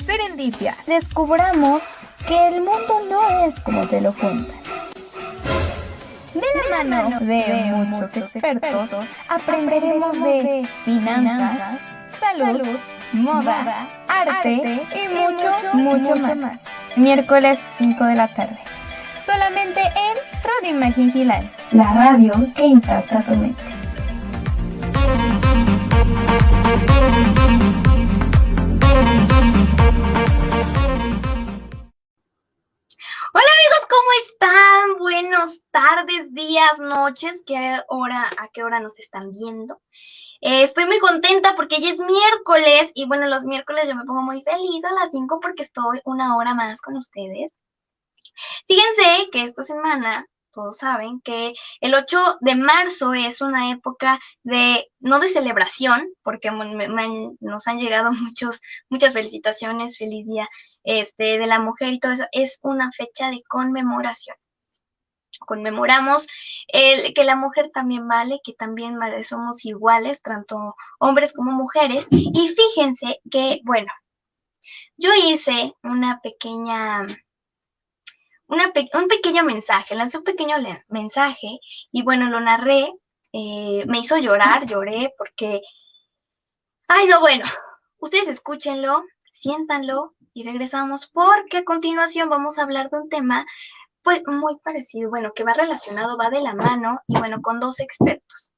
Serendipia. Descubramos que el mundo no es como te lo cuentan. De la mano de muchos expertos, aprenderemos de finanzas, salud, moda, arte y mucho más. Miércoles 5 de la tarde. Solamente en Radio Imagen Gilal, la radio que impacta tu mente. Hola amigos, ¿cómo están? Buenas tardes, días, noches, ¿a qué hora nos están viendo? Estoy muy contenta porque ya es miércoles y bueno, los miércoles yo me pongo muy feliz a las 5 porque estoy una hora más con ustedes. Fíjense que esta semana, todos saben que el 8 de marzo es una época no de celebración, porque nos han llegado muchas felicitaciones, feliz día de la mujer y todo eso, es una fecha de conmemoración. Conmemoramos que la mujer también vale, que también somos iguales, tanto hombres como mujeres, y fíjense que, bueno, yo hice un pequeño mensaje, lancé un pequeño mensaje y bueno, lo narré, me hizo lloré porque, bueno, ustedes escúchenlo, siéntanlo y regresamos porque a continuación vamos a hablar de un tema pues muy parecido, bueno, que va relacionado, va de la mano y bueno, con dos expertos,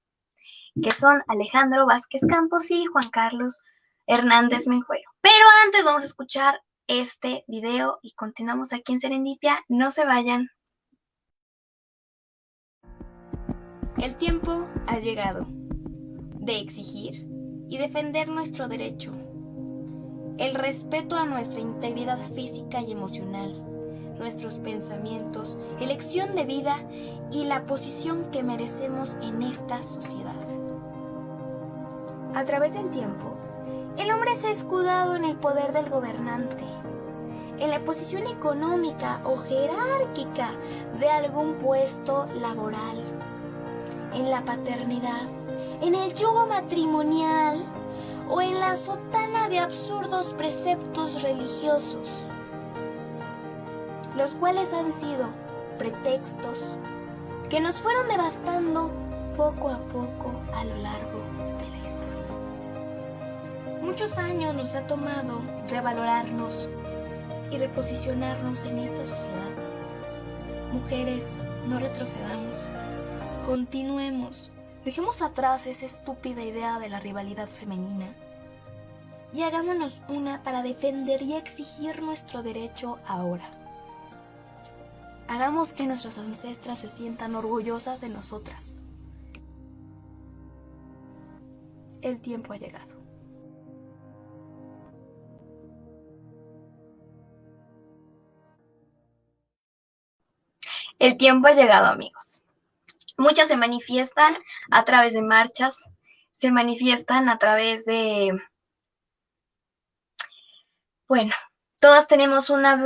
que son Alejandro Vázquez Campos y Juan Carlos Hernández Menjuero. Pero antes vamos a escuchar este video y continuamos aquí en Serendipia. No se vayan. El tiempo ha llegado de exigir y defender nuestro derecho, el respeto a nuestra integridad física y emocional, nuestros pensamientos, elección de vida y la posición que merecemos en esta sociedad. A través del tiempo, el hombre se ha escudado en el poder del gobernante, en la posición económica o jerárquica de algún puesto laboral, en la paternidad, en el yugo matrimonial o en la sotana de absurdos preceptos religiosos, los cuales han sido pretextos que nos fueron devastando poco a poco a lo largo de la historia. Muchos años nos ha tomado revalorarnos y reposicionarnos en esta sociedad. Mujeres, no retrocedamos, continuemos, dejemos atrás esa estúpida idea de la rivalidad femenina y hagámonos una para defender y exigir nuestro derecho ahora. Hagamos que nuestras ancestras se sientan orgullosas de nosotras. El tiempo ha llegado. El tiempo ha llegado, amigos. Muchas se manifiestan a través de marchas, se manifiestan a través de, bueno, todas tenemos una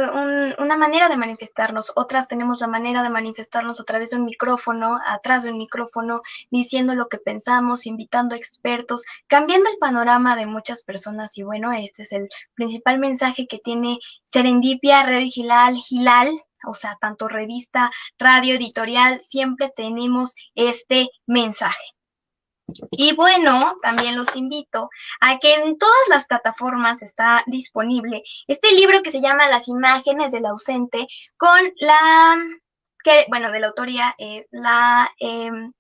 manera de manifestarnos, otras tenemos la manera de manifestarnos a través de un micrófono, atrás de un micrófono, diciendo lo que pensamos, invitando expertos, cambiando el panorama de muchas personas. Y bueno, este es el principal mensaje que tiene Serendipia, Radio Gilal, o sea, tanto revista, radio, editorial, siempre tenemos este mensaje. Y bueno, también los invito a que en todas las plataformas está disponible este libro que se llama Las imágenes del ausente, con de la autoría es la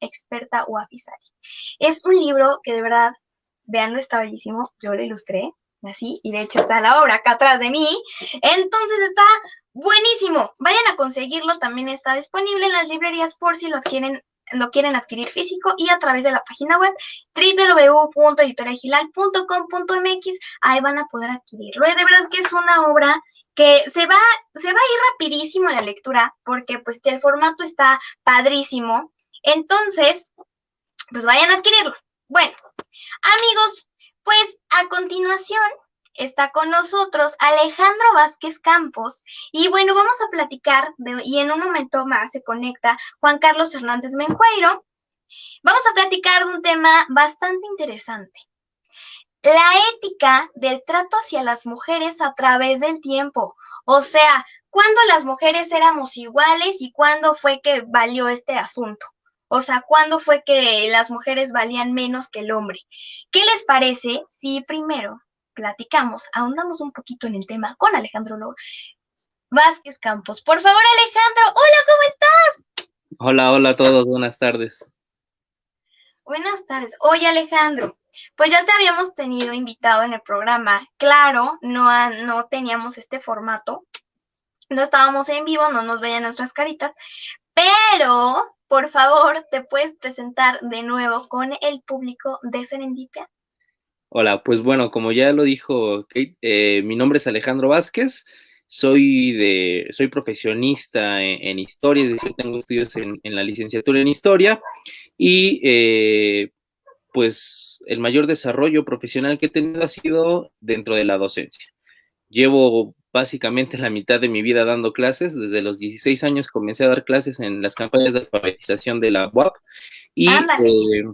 experta Wafi Sari. Es un libro que de verdad, veanlo, está bellísimo, yo lo ilustré así, y de hecho está la obra acá atrás de mí, entonces está buenísimo, vayan a conseguirlo, también está disponible en las librerías por si lo quieren adquirir físico y a través de la página web www.editorialgilal.com.mx, ahí van a poder adquirirlo. De verdad que es una obra que se va a ir rapidísimo en la lectura porque pues el formato está padrísimo, entonces pues vayan a adquirirlo. Bueno, amigos, pues a continuación está con nosotros Alejandro Vázquez Campos y bueno, vamos a platicar y en un momento más se conecta Juan Carlos Hernández Menjuero. Vamos a platicar de un tema bastante interesante. la ética del trato hacia las mujeres a través del tiempo. O sea, ¿cuándo las mujeres éramos iguales y cuándo fue que valió este asunto? O sea, ¿cuándo fue que las mujeres valían menos que el hombre? ¿Qué les parece si primero platicamos, ahondamos un poquito en el tema con Alejandro Vázquez Campos? Por favor, Alejandro, hola, ¿cómo estás? Hola, hola a todos, buenas tardes. Buenas tardes. Oye, Alejandro, pues ya te habíamos tenido invitado en el programa. Claro, no teníamos este formato, no estábamos en vivo, no nos veían nuestras caritas, pero por favor, ¿te puedes presentar de nuevo con el público de Serendipia? Hola, pues bueno, como ya lo dijo Kate, mi nombre es Alejandro Vázquez, soy profesionista en historia, es decir, tengo estudios en la licenciatura en historia y pues el mayor desarrollo profesional que he tenido ha sido dentro de la docencia. Llevo básicamente la mitad de mi vida dando clases. Desde los 16 años comencé a dar clases en las campañas de alfabetización de la UAP y Ándale.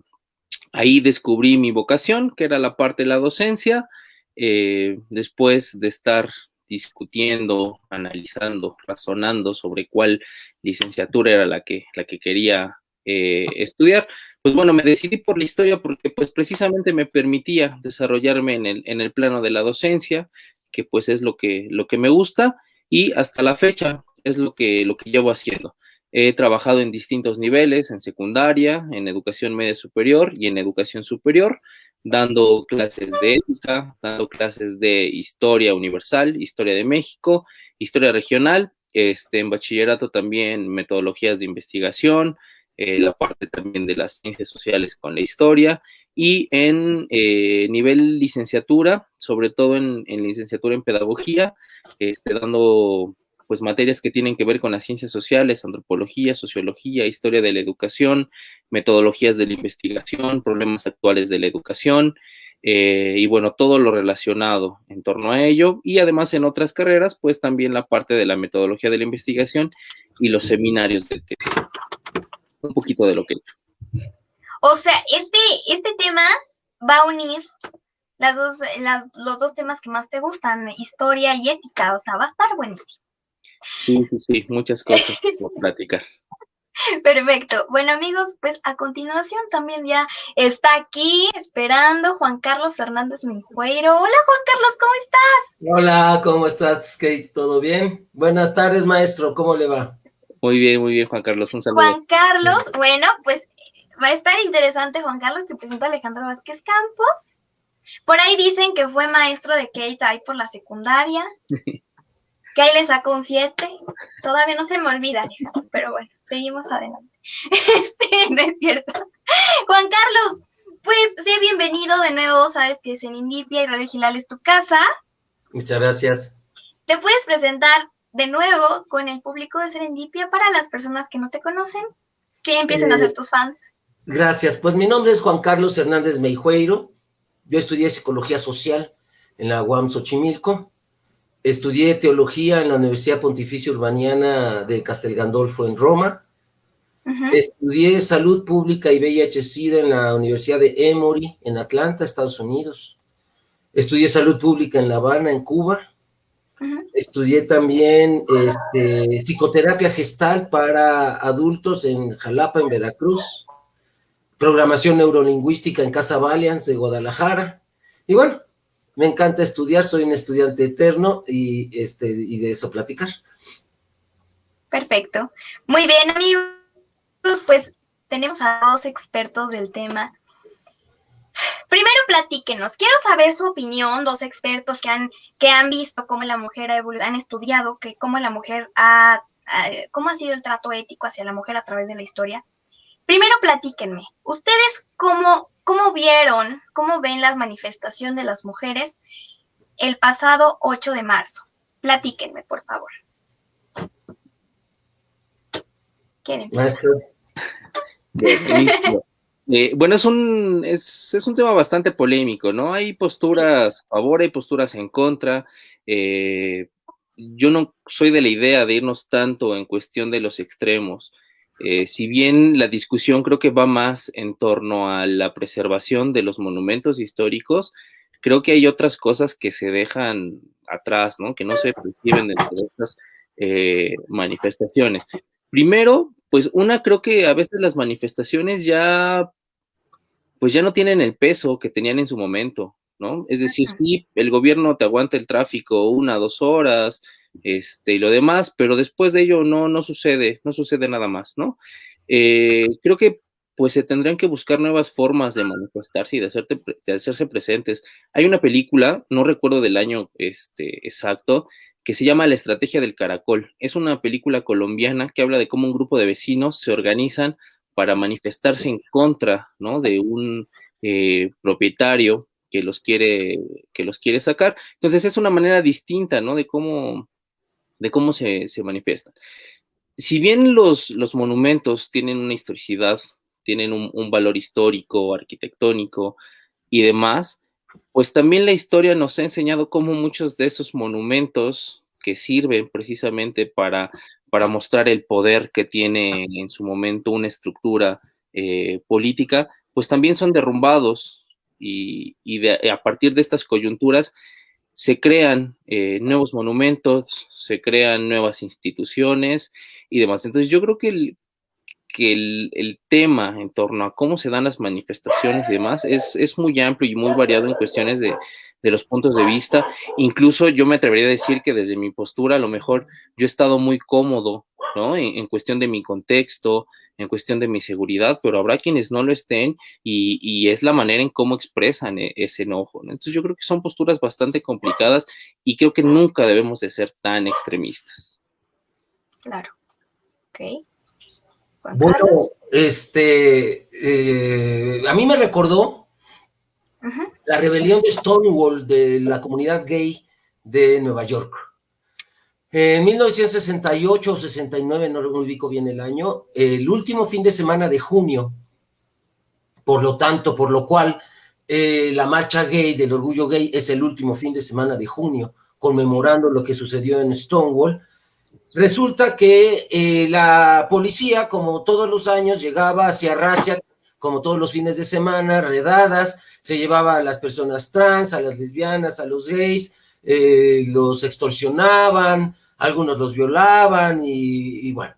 ahí descubrí mi vocación, que era la parte de la docencia. Después de estar discutiendo, analizando, razonando sobre cuál licenciatura era la que quería estudiar, pues bueno, me decidí por la historia porque pues precisamente me permitía desarrollarme en el plano de la docencia, que pues es lo que me gusta, y hasta la fecha es lo que llevo haciendo. He trabajado en distintos niveles, en secundaria, en educación media superior y en educación superior, dando clases de ética, dando clases de historia universal, historia de México, historia regional, en bachillerato también metodologías de investigación, la parte también de las ciencias sociales con la historia, y en nivel licenciatura, sobre todo en licenciatura en pedagogía, dando pues materias que tienen que ver con las ciencias sociales, antropología, sociología, historia de la educación, metodologías de la investigación, problemas actuales de la educación, y bueno, todo lo relacionado en torno a ello, y además en otras carreras, pues también la parte de la metodología de la investigación y los seminarios de texto. Un poquito de lo que he hecho. O sea, este tema va a unir los dos temas que más te gustan, historia y ética. O sea, va a estar buenísimo. Sí, muchas cosas por platicar. Perfecto. Bueno, amigos, pues a continuación también ya está aquí esperando Juan Carlos Hernández Minjueiro. Hola, Juan Carlos, ¿cómo estás? Hola, ¿cómo estás, Kate? ¿Todo bien? Buenas tardes, maestro. ¿Cómo le va? Muy bien, Juan Carlos. Un saludo. Juan Carlos, bueno, pues va a estar interesante, Juan Carlos. Te presento a Alejandro Vázquez Campos. Por ahí dicen que fue maestro de Kate ahí por la secundaria. Que ahí le sacó un 7. Todavía no se me olvida, Alejandro, pero bueno, seguimos adelante. No es cierto. Juan Carlos, pues sé bienvenido de nuevo. Sabes que Serendipia y Radio Gilal es tu casa. Muchas gracias. ¿Te puedes presentar de nuevo con el público de Serendipia para las personas que no te conocen? Que empiecen a ser tus fans. Gracias. Pues mi nombre es Juan Carlos Hernández Meijueiro. Yo estudié Psicología Social en la UAM Xochimilco. Estudié Teología en la Universidad Pontificia Urbaniana de Castel Gandolfo en Roma. Estudié Salud Pública y VIH-Sida en la Universidad de Emory en Atlanta, Estados Unidos. Estudié Salud Pública en La Habana, en Cuba. Estudié también psicoterapia gestal para adultos en Jalapa, en Veracruz. Programación neurolingüística en Casa Valiant de Guadalajara. Y bueno, me encanta estudiar, soy un estudiante eterno y de eso platicar. Perfecto. Muy bien, amigos, pues tenemos a dos expertos del tema. Primero platíquenos, quiero saber su opinión, dos expertos que han visto cómo la mujer han estudiado cómo la mujer cómo ha sido el trato ético hacia la mujer a través de la historia. Primero platíquenme, ¿ustedes cómo vieron, cómo ven la manifestación de las mujeres el pasado 8 de marzo? Platíquenme, por favor. ¿Quieren? Maestro. Bueno, es un tema bastante polémico, ¿no? Hay posturas a favor, hay posturas en contra. Yo no soy de la idea de irnos tanto en cuestión de los extremos. Si bien la discusión creo que va más en torno a la preservación de los monumentos históricos, creo que hay otras cosas que se dejan atrás, ¿no? Que no se perciben dentro de estas manifestaciones. Primero, pues creo que a veces las manifestaciones pues ya no tienen el peso que tenían en su momento, ¿no? Es decir, sí, el gobierno te aguanta el tráfico 1 o 2 horas, y lo demás, pero después de ello no sucede nada más, ¿no? Creo que pues se tendrían que buscar nuevas formas de manifestarse y de hacerse presentes. Hay una película, no recuerdo del año exacto, que se llama La Estrategia del Caracol. Es una película colombiana que habla de cómo un grupo de vecinos se organizan para manifestarse en contra, ¿no? De un propietario que los quiere sacar. Entonces es una manera distinta, ¿no? De cómo se manifiestan. Si bien los monumentos tienen una historicidad, tienen un valor histórico, arquitectónico y demás, pues también la historia nos ha enseñado cómo muchos de esos monumentos que sirven precisamente para mostrar el poder que tiene en su momento una estructura política, pues también son derrumbados y a partir de estas coyunturas se crean nuevos monumentos, se crean nuevas instituciones y demás. Entonces yo creo que el tema en torno a cómo se dan las manifestaciones y demás es muy amplio y muy variado en cuestiones de los puntos de vista. Incluso yo me atrevería a decir que desde mi postura, a lo mejor yo he estado muy cómodo, ¿no? En cuestión de mi contexto, en cuestión de mi seguridad, pero habrá quienes no lo estén y es la manera en cómo expresan ese enojo, ¿no? Entonces yo creo que son posturas bastante complicadas y creo que nunca debemos de ser tan extremistas. Claro. Ok. Bueno, a mí me recordó la rebelión de Stonewall de la comunidad gay de Nueva York. En 1968 o 69, no ubico bien el año, el último fin de semana de junio, por lo cual la marcha gay del orgullo gay es el último fin de semana de junio, conmemorando lo que sucedió en Stonewall. Resulta que la policía, como todos los años, llegaba hacia Racia, como todos los fines de semana, redadas, se llevaba a las personas trans, a las lesbianas, a los gays, los extorsionaban, algunos los violaban y bueno.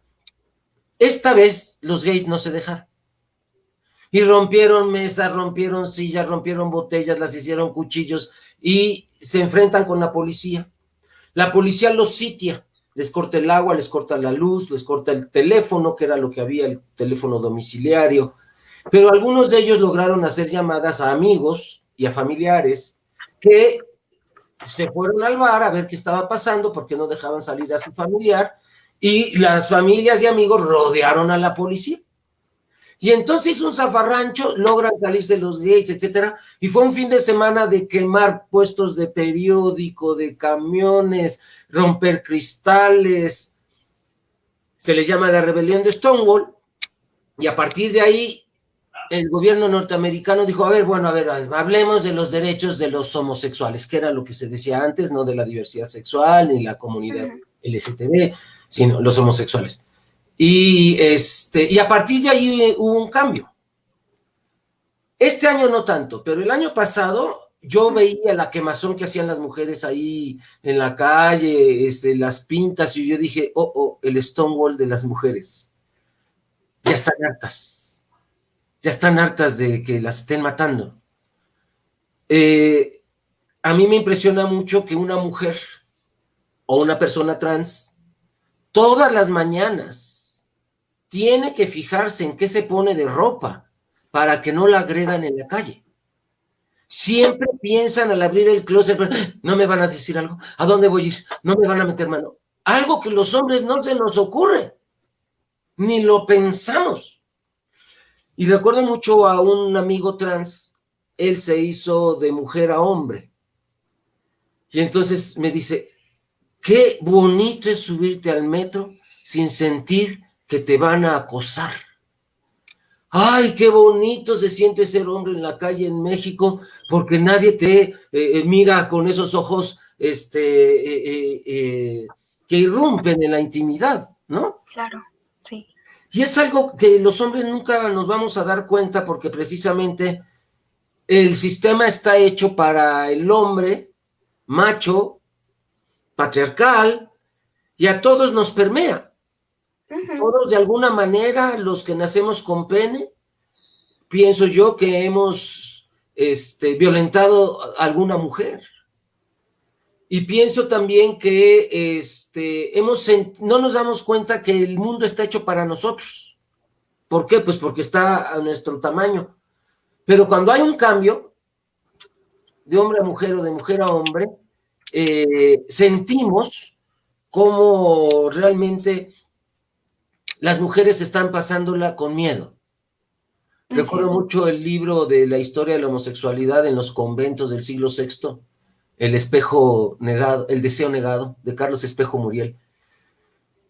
Esta vez los gays no se dejaron. Y rompieron mesas, rompieron sillas, rompieron botellas, las hicieron cuchillos y se enfrentan con la policía. La policía los sitia. Les corta el agua, les corta la luz, les corta el teléfono, que era lo que había, el teléfono domiciliario. Pero algunos de ellos lograron hacer llamadas a amigos y a familiares que se fueron al bar a ver qué estaba pasando porque no dejaban salir a su familiar y las familias y amigos rodearon a la policía. Y entonces un zafarrancho, logran salirse los gays, etcétera, y fue un fin de semana de quemar puestos de periódico, de camiones, romper cristales. Se le llama la rebelión de Stonewall, y a partir de ahí el gobierno norteamericano dijo, a ver, hablemos de los derechos de los homosexuales, que era lo que se decía antes, no de la diversidad sexual ni la comunidad LGTB, sino los homosexuales. Y a partir de ahí hubo un cambio. Este año no tanto, pero el año pasado yo veía la quemazón que hacían las mujeres ahí en la calle, las pintas, y yo dije, el Stonewall de las mujeres. Ya están hartas de que las estén matando. A mí me impresiona mucho que una mujer o una persona trans todas las mañanas tiene que fijarse en qué se pone de ropa para que no la agredan en la calle. Siempre piensan al abrir el closet, no me van a decir algo, ¿a dónde voy a ir? No me van a meter mano. Algo que los hombres no se nos ocurre, ni lo pensamos. Y recuerdo mucho a un amigo trans, él se hizo de mujer a hombre. Y entonces me dice, qué bonito es subirte al metro sin sentir que te van a acosar. Ay, qué bonito se siente ser hombre en la calle en México, porque nadie te mira con esos ojos que irrumpen en la intimidad, ¿no? Claro, sí. Y es algo que los hombres nunca nos vamos a dar cuenta porque precisamente el sistema está hecho para el hombre macho, patriarcal, y a todos nos permea. Todos, de alguna manera, los que nacemos con pene, pienso yo que hemos violentado a alguna mujer. Y pienso también que no nos damos cuenta que el mundo está hecho para nosotros. ¿Por qué? Pues porque está a nuestro tamaño. Pero cuando hay un cambio, de hombre a mujer o de mujer a hombre, sentimos cómo realmente las mujeres están pasándola con miedo. Recuerdo mucho el libro de la historia de la homosexualidad en los conventos del siglo VI, El espejo negado, El deseo negado, de Carlos Espejo Muriel.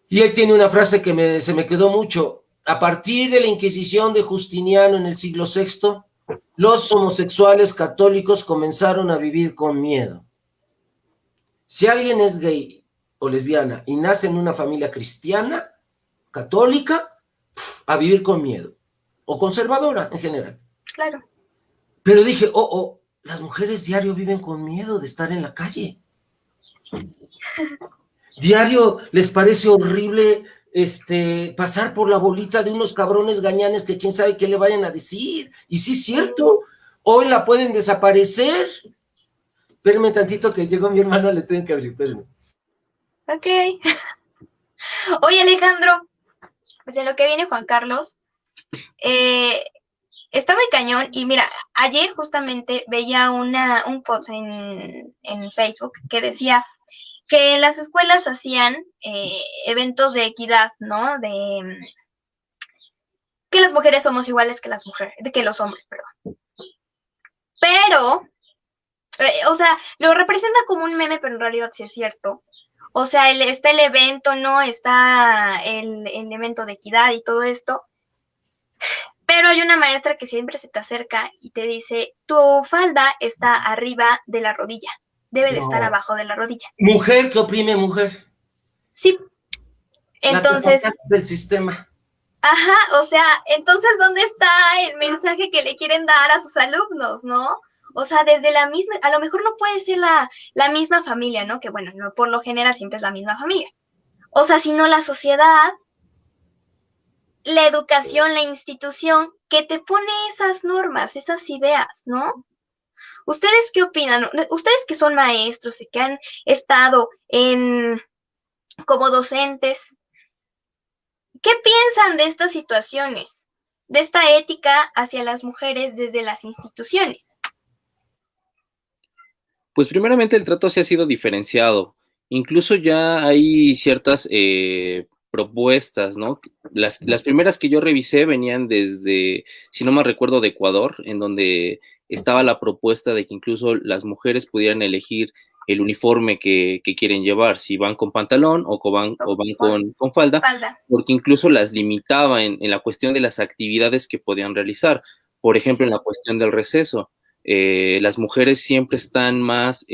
Y él tiene una frase que se me quedó mucho. A partir de la Inquisición de Justiniano en el siglo VI, los homosexuales católicos comenzaron a vivir con miedo. Si alguien es gay o lesbiana y nace en una familia cristiana, católica, a vivir con miedo. O conservadora en general. Claro. Pero dije, las mujeres diario viven con miedo de estar en la calle. Sí. Diario les parece horrible pasar por la bolita de unos cabrones gañanes que quién sabe qué le vayan a decir. Y sí es cierto, hoy la pueden desaparecer. Espérenme tantito que llegó mi hermana, le tengo que abrir, espérenme. Ok. Oye, Alejandro, pues en lo que viene Juan Carlos, está muy cañón. Y mira, ayer justamente veía un post en Facebook que decía que en las escuelas hacían eventos de equidad, ¿no? De que las mujeres somos iguales que que los hombres, perdón. Pero, o sea, lo representa como un meme, pero en realidad sí es cierto. O sea, está el evento, ¿no? Está el evento de equidad y todo esto. Pero hay una maestra que siempre se te acerca y te dice, tu falda está arriba de la rodilla. Debe de estar abajo de la rodilla. Mujer que oprime mujer. Sí. Entonces, del sistema. Ajá, o sea, entonces, ¿dónde está el mensaje que le quieren dar a sus alumnos, no? O sea, desde la misma, a lo mejor no puede ser la misma familia, ¿no? Que bueno, no, por lo general siempre es la misma familia. O sea, sino la sociedad, la educación, la institución que te pone esas normas, esas ideas, ¿no? ¿Ustedes qué opinan? Ustedes que son maestros y que han estado como docentes, ¿qué piensan de estas situaciones? De esta ética hacia las mujeres desde las instituciones. Pues primeramente el trato sí ha sido diferenciado. Incluso ya hay ciertas propuestas, ¿no? Las primeras que yo revisé venían desde, si no me recuerdo, de Ecuador, en donde estaba la propuesta de que incluso las mujeres pudieran elegir el uniforme que quieren llevar, si van con pantalón o van con falda, porque incluso las limitaba en la cuestión de las actividades que podían realizar. Por ejemplo, en la cuestión del receso. Las mujeres siempre están más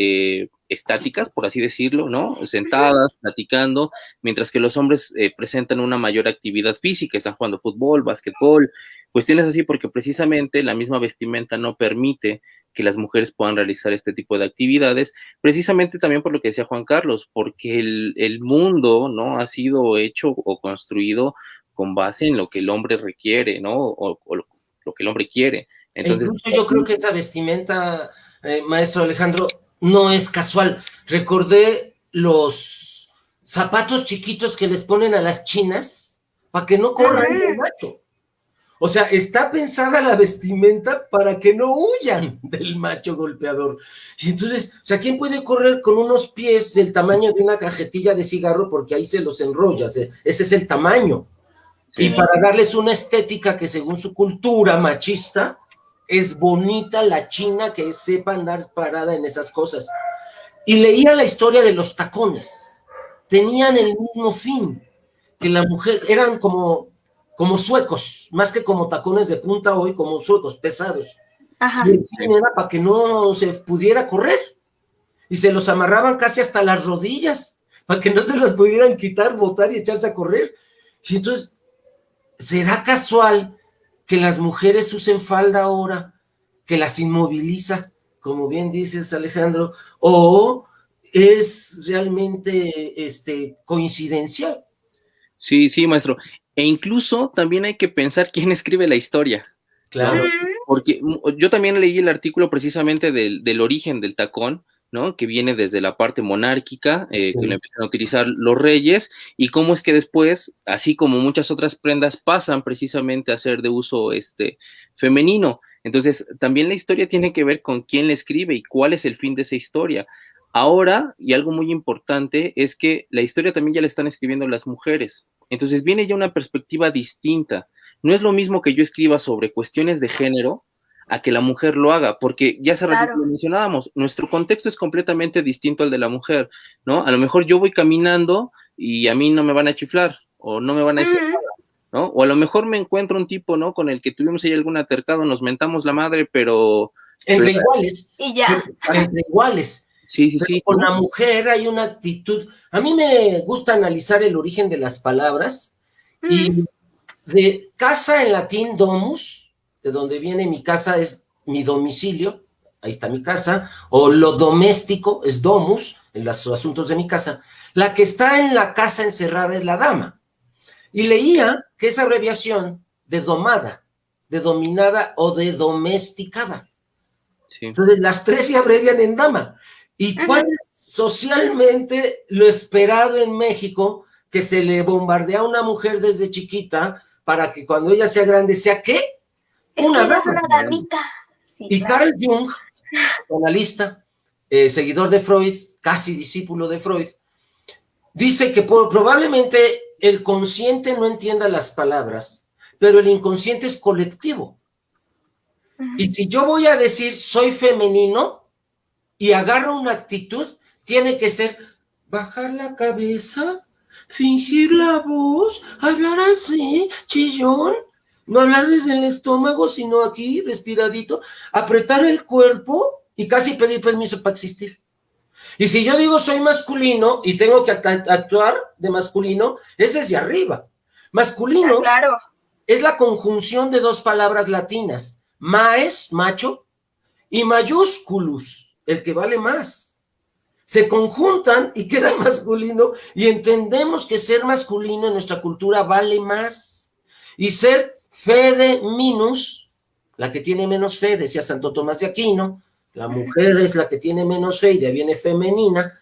estáticas, por así decirlo, ¿no? Sentadas, platicando, mientras que los hombres presentan una mayor actividad física, están jugando fútbol, básquetbol, cuestiones así, porque precisamente la misma vestimenta no permite que las mujeres puedan realizar este tipo de actividades, precisamente también por lo que decía Juan Carlos, porque el mundo, ¿no? Ha sido hecho o construido con base en lo que el hombre requiere, ¿no? O lo que el hombre quiere. Entonces, incluso yo creo que esa vestimenta, maestro Alejandro, no es casual. Recordé los zapatos chiquitos que les ponen a las chinas para que no corran del macho. O sea, está pensada la vestimenta para que no huyan del macho golpeador. Y entonces, o sea, ¿quién puede correr con unos pies del tamaño de una cajetilla de cigarro? Porque ahí se los enrolla, ese es el tamaño. Sí. Y para darles una estética que según su cultura machista, es bonita la china que sepa andar parada en esas cosas. Y leía la historia de los tacones. Tenían el mismo fin, que la mujer, eran como suecos, más que como tacones de punta hoy, como suecos, pesados. Ajá. Y el fin era para que no se pudiera correr. Y se los amarraban casi hasta las rodillas, para que no se las pudieran quitar, botar y echarse a correr. Y entonces, ¿será casual que las mujeres usen falda ahora, que las inmoviliza, como bien dices, Alejandro, o es realmente coincidencial? Sí, sí, maestro. E incluso también hay que pensar quién escribe la historia, ¿no? Claro. Porque yo también leí el artículo precisamente del origen del tacón, ¿no? Que viene desde la parte monárquica, Sí. que lo empiezan a utilizar los reyes, y cómo es que después, así como muchas otras prendas, pasan precisamente a ser de uso femenino. Entonces, también la historia tiene que ver con quién la escribe y cuál es el fin de esa historia. Ahora, y algo muy importante, es que la historia también ya la están escribiendo las mujeres. Entonces viene ya una perspectiva distinta. No es lo mismo que yo escriba sobre cuestiones de género a que la mujer lo haga, porque ya hace ratito lo mencionábamos, nuestro contexto es completamente distinto al de la mujer, ¿no? A lo mejor yo voy caminando y a mí no me van a chiflar, o no me van a decir nada, ¿no? O a lo mejor me encuentro un tipo, ¿no? Con el que tuvimos ahí algún altercado, nos mentamos la madre, pero... Entre iguales. Y ya. Entre iguales. Sí, sí, sí. Con la mujer hay una actitud. A mí me gusta analizar el origen de las palabras y de casa en latín domus, de donde viene mi casa es mi domicilio, ahí está mi casa, o lo doméstico es domus, en los asuntos de mi casa. La que está en la casa encerrada es la dama. Y leía que es abreviación de domada, de dominada o de domesticada. Sí. Entonces las tres se abrevian en dama. ¿Y cuál es socialmente lo esperado en México que se le bombardea a una mujer desde chiquita para que cuando ella sea grande sea ¿qué? Una dama. Es una damita. Sí, y claro. Carl Jung, analista, seguidor de Freud, casi discípulo de Freud, dice que probablemente el consciente no entienda las palabras, pero el inconsciente es colectivo. Y si yo voy a decir soy femenino y agarro una actitud, tiene que ser bajar la cabeza, fingir la voz, hablar así, chillón, no hablar desde el estómago, sino aquí, respiradito, apretar el cuerpo y casi pedir permiso para existir. Y si yo digo soy masculino y tengo que actuar de masculino, es desde arriba. Masculino es la conjunción de dos palabras latinas, maes, macho, y mayúsculus, el que vale más. Se conjuntan y queda masculino y entendemos que ser masculino en nuestra cultura vale más. Y ser fede minus, la que tiene menos fe, decía Santo Tomás de Aquino, la mujer es la que tiene menos fe y de ahí viene femenina.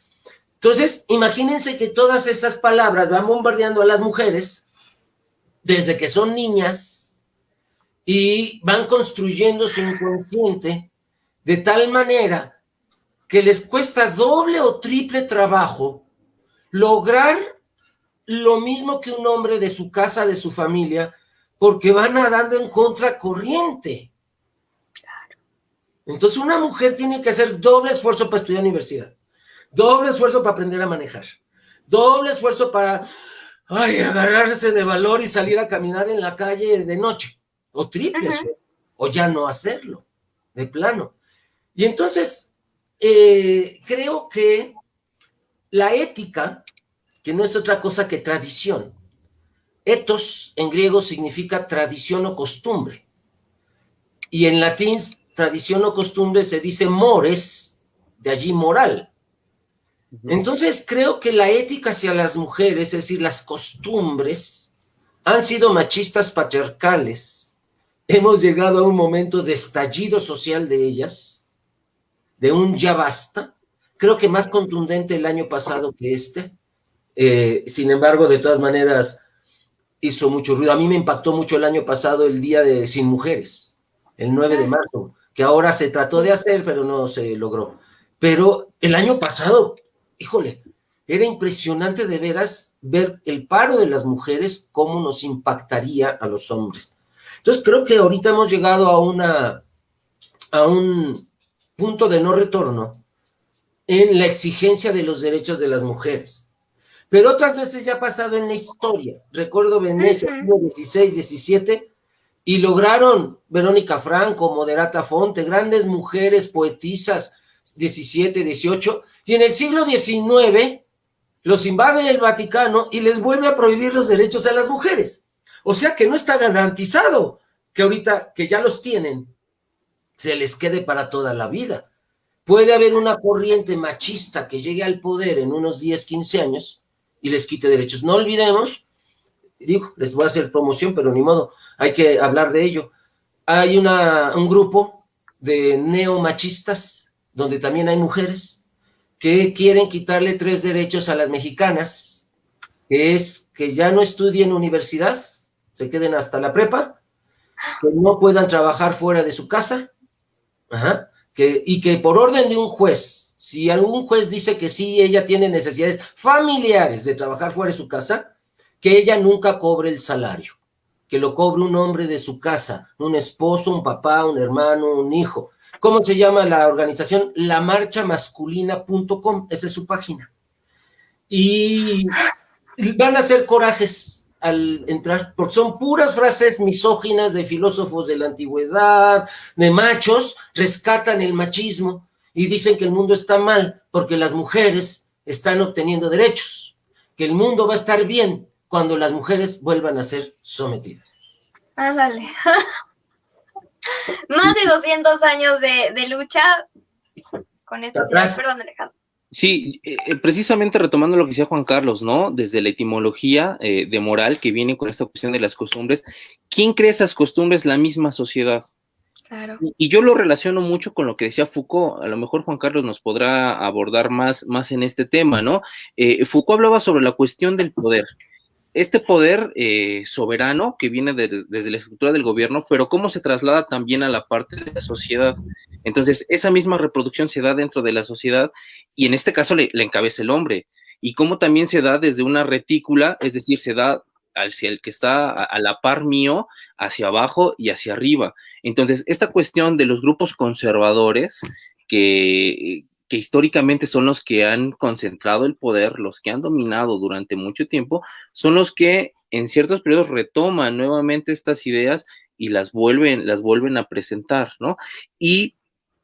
Entonces, imagínense que todas esas palabras van bombardeando a las mujeres desde que son niñas y van construyendo su inconsciente de tal manera que les cuesta doble o triple trabajo lograr lo mismo que un hombre de su casa, de su familia, porque van nadando en contracorriente. Entonces una mujer tiene que hacer doble esfuerzo para estudiar universidad, doble esfuerzo para aprender a manejar, doble esfuerzo para agarrarse de valor y salir a caminar en la calle de noche, o triple esfuerzo, o ya no hacerlo, de plano. Y entonces creo que la ética, que no es otra cosa que tradición, ethos en griego significa tradición o costumbre, y en latín tradición o costumbre se dice mores, de allí moral. Entonces creo que la ética hacia las mujeres, es decir, las costumbres, han sido machistas patriarcales. Hemos llegado a un momento de estallido social de ellas, de un ya basta, creo que más contundente el año pasado que este. Sin embargo, de todas maneras, hizo mucho ruido. A mí me impactó mucho el año pasado el Día de Sin Mujeres, el 9 de marzo, que ahora se trató de hacer, pero no se logró. Pero el año pasado, híjole, era impresionante de veras ver el paro de las mujeres, cómo nos impactaría a los hombres. Entonces creo que ahorita hemos llegado a un punto de no retorno en la exigencia de los derechos de las mujeres. Pero otras veces ya ha pasado en la historia. Recuerdo Venecia, siglo XVI, XVII, y lograron Verónica Franco, Moderata Fonte, grandes mujeres poetisas, 17, 18, y en el siglo XIX los invade el Vaticano y les vuelve a prohibir los derechos a las mujeres. O sea que no está garantizado que ahorita, que ya los tienen, se les quede para toda la vida. Puede haber una corriente machista que llegue al poder en unos 10, 15 años y les quite derechos. No olvidemos, digo, les voy a hacer promoción, pero ni modo, hay que hablar de ello. Hay un grupo de neomachistas, donde también hay mujeres, que quieren quitarle 3 derechos a las mexicanas, que es que ya no estudien universidad, se queden hasta la prepa, que no puedan trabajar fuera de su casa, y que por orden de un juez, si algún juez dice que sí, ella tiene necesidades familiares de trabajar fuera de su casa, que ella nunca cobre el salario, que lo cobre un hombre de su casa, un esposo, un papá, un hermano, un hijo. ¿Cómo se llama la organización? lamarchamasculina.com, esa es su página. Y van a hacer corajes al entrar, porque son puras frases misóginas de filósofos de la antigüedad, de machos, rescatan el machismo y dicen que el mundo está mal porque las mujeres están obteniendo derechos, que el mundo va a estar bien cuando las mujeres vuelvan a ser sometidas. Ándale. Más de 200 años de lucha con estas ideas. Perdón, Alejandro. Sí, precisamente retomando lo que decía Juan Carlos, ¿no? Desde la etimología de moral que viene con esta cuestión de las costumbres, ¿quién crea esas costumbres? La misma sociedad. Claro. Y yo lo relaciono mucho con lo que decía Foucault. A lo mejor Juan Carlos nos podrá abordar más en este tema, ¿no? Foucault hablaba sobre la cuestión del poder. Este poder soberano que viene desde la estructura del gobierno, pero cómo se traslada también a la parte de la sociedad. Entonces, esa misma reproducción se da dentro de la sociedad y en este caso le encabeza el hombre. Y cómo también se da desde una retícula, es decir, se da hacia el que está a la par mío, hacia abajo y hacia arriba. Entonces, esta cuestión de los grupos conservadores que históricamente son los que han concentrado el poder, los que han dominado durante mucho tiempo, son los que en ciertos periodos retoman nuevamente estas ideas y las vuelven a presentar, ¿no? Y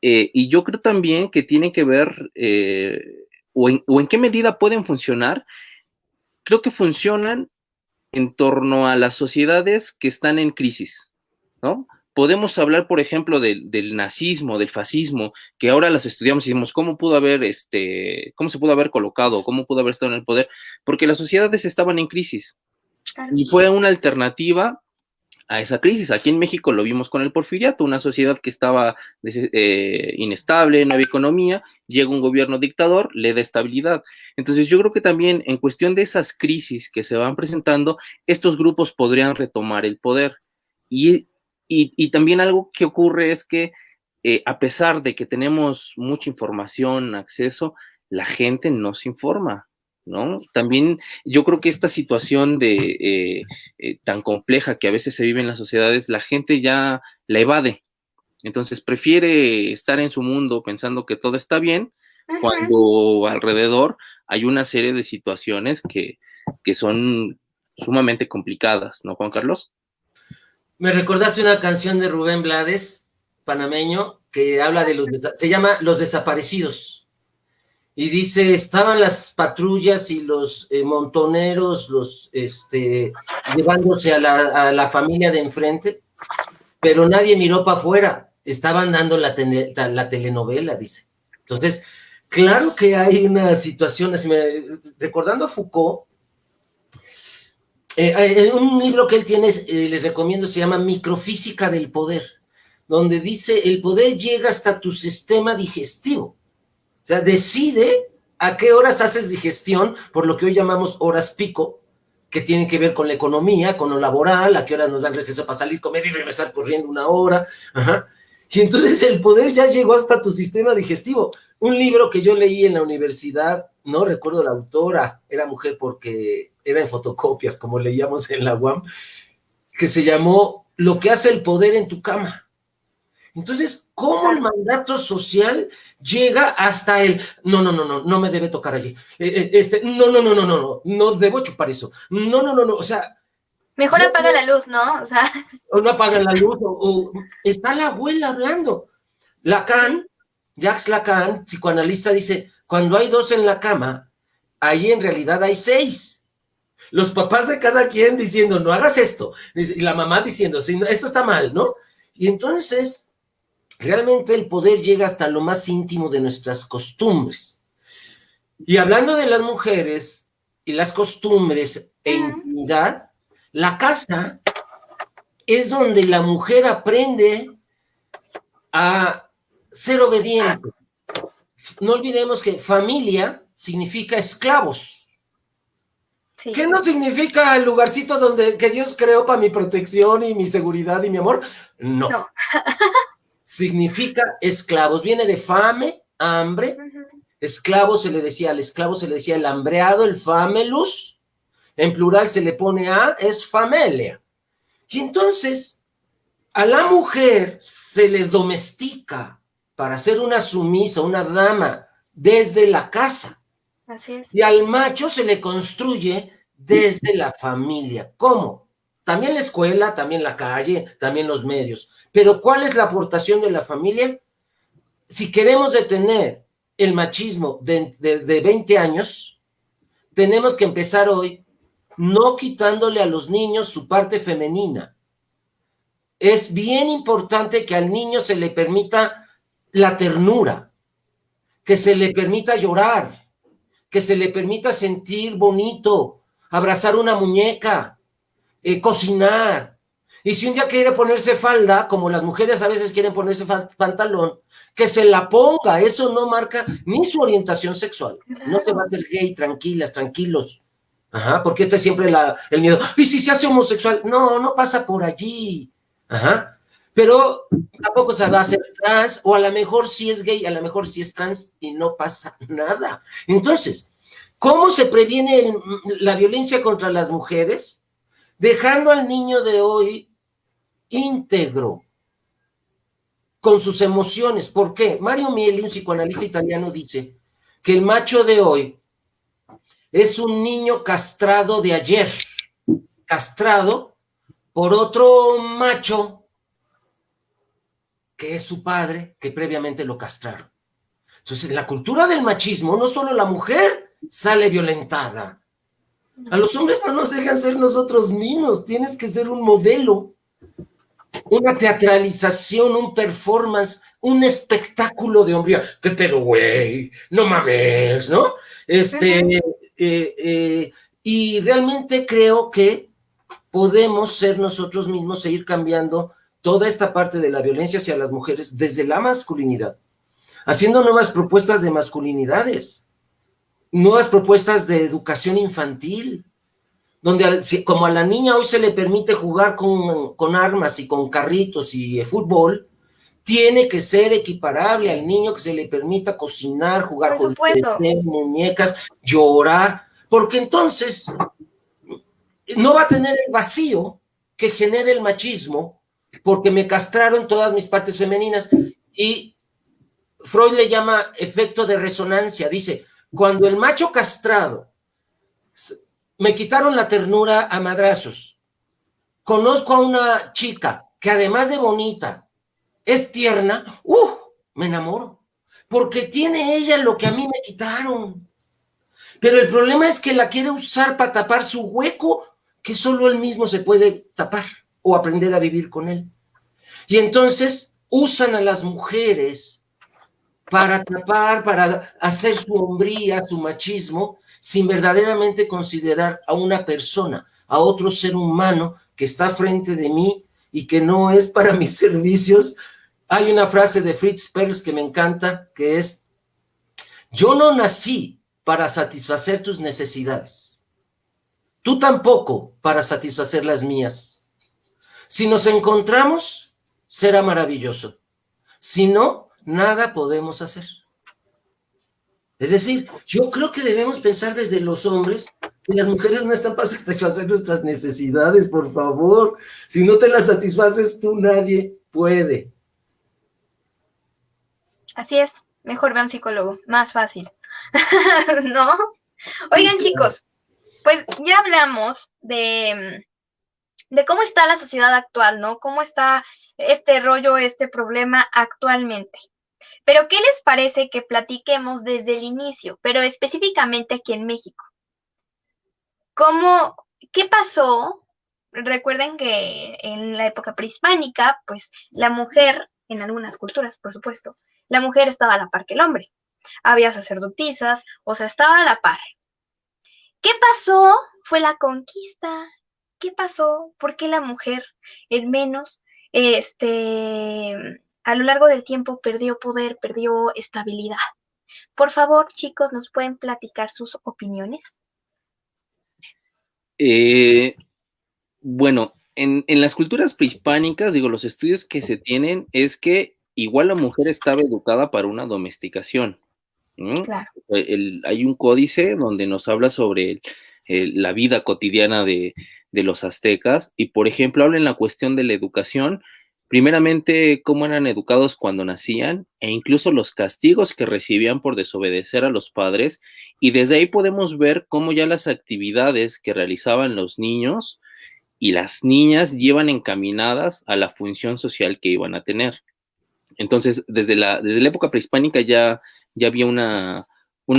yo creo también que tiene que ver, o en qué medida pueden funcionar. Creo que funcionan en torno a las sociedades que están en crisis, ¿no? Podemos hablar, por ejemplo, del nazismo, del fascismo, que ahora las estudiamos y decimos, ¿cómo se pudo haber colocado, cómo pudo haber estado en el poder? Porque las sociedades estaban en crisis. Claro. Y fue una alternativa a esa crisis. Aquí en México lo vimos con el porfiriato, una sociedad que estaba inestable, no había economía, llega un gobierno dictador, le da estabilidad. Entonces yo creo que también en cuestión de esas crisis que se van presentando, estos grupos podrían retomar el poder. Y también algo que ocurre es que a pesar de que tenemos mucha información, acceso, la gente no se informa, ¿no? También yo creo que esta situación tan compleja que a veces se vive en las sociedades, la gente ya la evade. Entonces prefiere estar en su mundo pensando que todo está bien, cuando alrededor hay una serie de situaciones que son sumamente complicadas, ¿no, Juan Carlos? Me recordaste una canción de Rubén Blades, panameño, que habla de se llama Los Desaparecidos. Y dice, estaban las patrullas y los montoneros, llevándose a la familia de enfrente, pero nadie miró para afuera. Estaban dando la telenovela, dice. Entonces, claro que hay una situación así. Recordando a Foucault, un libro que él tiene, les recomiendo, se llama Microfísica del Poder, donde dice, el poder llega hasta tu sistema digestivo. O sea, decide a qué horas haces digestión, por lo que hoy llamamos horas pico, que tienen que ver con la economía, con lo laboral, a qué horas nos dan receso para salir, comer y regresar corriendo una hora. Y entonces el poder ya llegó hasta tu sistema digestivo. Un libro que yo leí en la universidad, no recuerdo la autora, era mujer porque era en fotocopias, como leíamos en la UAM, que se llamó Lo que hace el poder en tu cama. Entonces, ¿cómo el mandato social llega hasta el no me debe tocar allí? No debo chupar eso. No, o sea... Mejor apaga la luz, ¿no? O sea... O no apagan la luz, o está la abuela hablando. Lacan, Jacques Lacan, psicoanalista, dice, cuando hay 2 en la cama, ahí en realidad hay 6. Los papás de cada quien diciendo, no hagas esto. Y la mamá diciendo, sí, esto está mal, ¿no? Y entonces... Realmente el poder llega hasta lo más íntimo de nuestras costumbres. Y hablando de las mujeres y las costumbres e intimidad, la casa es donde la mujer aprende a ser obediente. No olvidemos que familia significa esclavos. Sí. ¿Qué no significa el lugarcito donde que Dios creó para mi protección y mi seguridad y mi amor? No. No. Significa esclavos. Viene de fame, hambre. Esclavo se le decía, al esclavo se le decía el hambreado, el famelus. En plural se le pone a, es familia. Y entonces a la mujer se le domestica para ser una sumisa, una dama desde la casa. Así es. Y al macho se le construye desde la familia. ¿Cómo? También la escuela, también la calle, también los medios. Pero ¿cuál es la aportación de la familia? Si queremos detener el machismo de 20 años, tenemos que empezar hoy no quitándole a los niños su parte femenina. Es bien importante que al niño se le permita la ternura, que se le permita llorar, que se le permita sentir bonito, abrazar una muñeca, cocinar. Y si un día quiere ponerse falda, como las mujeres a veces quieren ponerse pantalón, que se la ponga. Eso no marca ni su orientación sexual. Claro. No se va a hacer gay, tranquilas, tranquilos. Ajá, porque este es siempre el miedo. ¿Y si se hace homosexual? No, no pasa por allí. Ajá. Pero tampoco se va a hacer trans, o a lo mejor sí es gay, a lo mejor sí es trans y no pasa nada. Entonces, ¿cómo se previene la violencia contra las mujeres? Dejando al niño de hoy íntegro con sus emociones. ¿Por qué? Mario Mieli, un psicoanalista italiano, dice que el macho de hoy es un niño castrado de ayer, castrado por otro macho que es su padre, que previamente lo castraron. Entonces, en la cultura del machismo, no solo la mujer sale violentada. A los hombres no nos dejan ser nosotros mismos, tienes que ser un modelo, una teatralización, un performance, un espectáculo de hombría. ¿Qué pedo, güey? No mames, ¿no? Y realmente creo que podemos ser nosotros mismos e ir cambiando toda esta parte de la violencia hacia las mujeres desde la masculinidad, haciendo nuevas propuestas de masculinidades, nuevas propuestas de educación infantil, donde como a la niña hoy se le permite jugar con armas y con carritos y fútbol, tiene que ser equiparable al niño que se le permita cocinar, jugar con muñecas, llorar, porque entonces no va a tener el vacío que genera el machismo, porque me castraron todas mis partes femeninas. Y Freud le llama efecto de resonancia. Dice, cuando el macho castrado, me quitaron la ternura a madrazos, conozco a una chica que además de bonita, es tierna, me enamoro, porque tiene ella lo que a mí me quitaron. Pero el problema es que la quiere usar para tapar su hueco, que solo él mismo se puede tapar o aprender a vivir con él. Y entonces usan a las mujeres para tapar, para hacer su hombría, su machismo, sin verdaderamente considerar a una persona, a otro ser humano que está frente de mí y que no es para mis servicios. Hay una frase de Fritz Perls que me encanta, que es, yo no nací para satisfacer tus necesidades, tú tampoco para satisfacer las mías. Si nos encontramos, será maravilloso. Si no, nada podemos hacer. Es decir, yo creo que debemos pensar desde los hombres que las mujeres no están para satisfacer nuestras necesidades, por favor. Si no te las satisfaces tú, nadie puede. Así es, mejor ve a un psicólogo, más fácil. ¿No? Oigan, chicos, pues ya hablamos de cómo está la sociedad actual, ¿no? Cómo está este rollo, este problema actualmente. Pero, ¿qué les parece que platiquemos desde el inicio, pero específicamente aquí en México? ¿Qué pasó? Recuerden que en la época prehispánica, pues la mujer en algunas culturas, por supuesto, la mujer estaba a la par que el hombre. Había sacerdotisas, o sea, estaba a la par. ¿Qué pasó? Fue la conquista. ¿Qué pasó? ¿Por qué la mujer, en menos, a lo largo del tiempo perdió poder, perdió estabilidad? Por favor, chicos, ¿nos pueden platicar sus opiniones? Bueno, en las culturas prehispánicas, digo, los estudios que se tienen es que igual la mujer estaba educada para una domesticación, ¿no? Claro. Hay un códice donde nos habla sobre la vida cotidiana de los aztecas y, por ejemplo, habla en la cuestión de la educación, primeramente cómo eran educados cuando nacían e incluso los castigos que recibían por desobedecer a los padres, y desde ahí podemos ver cómo ya las actividades que realizaban los niños y las niñas llevan encaminadas a la función social que iban a tener. Entonces, desde la época prehispánica ya había una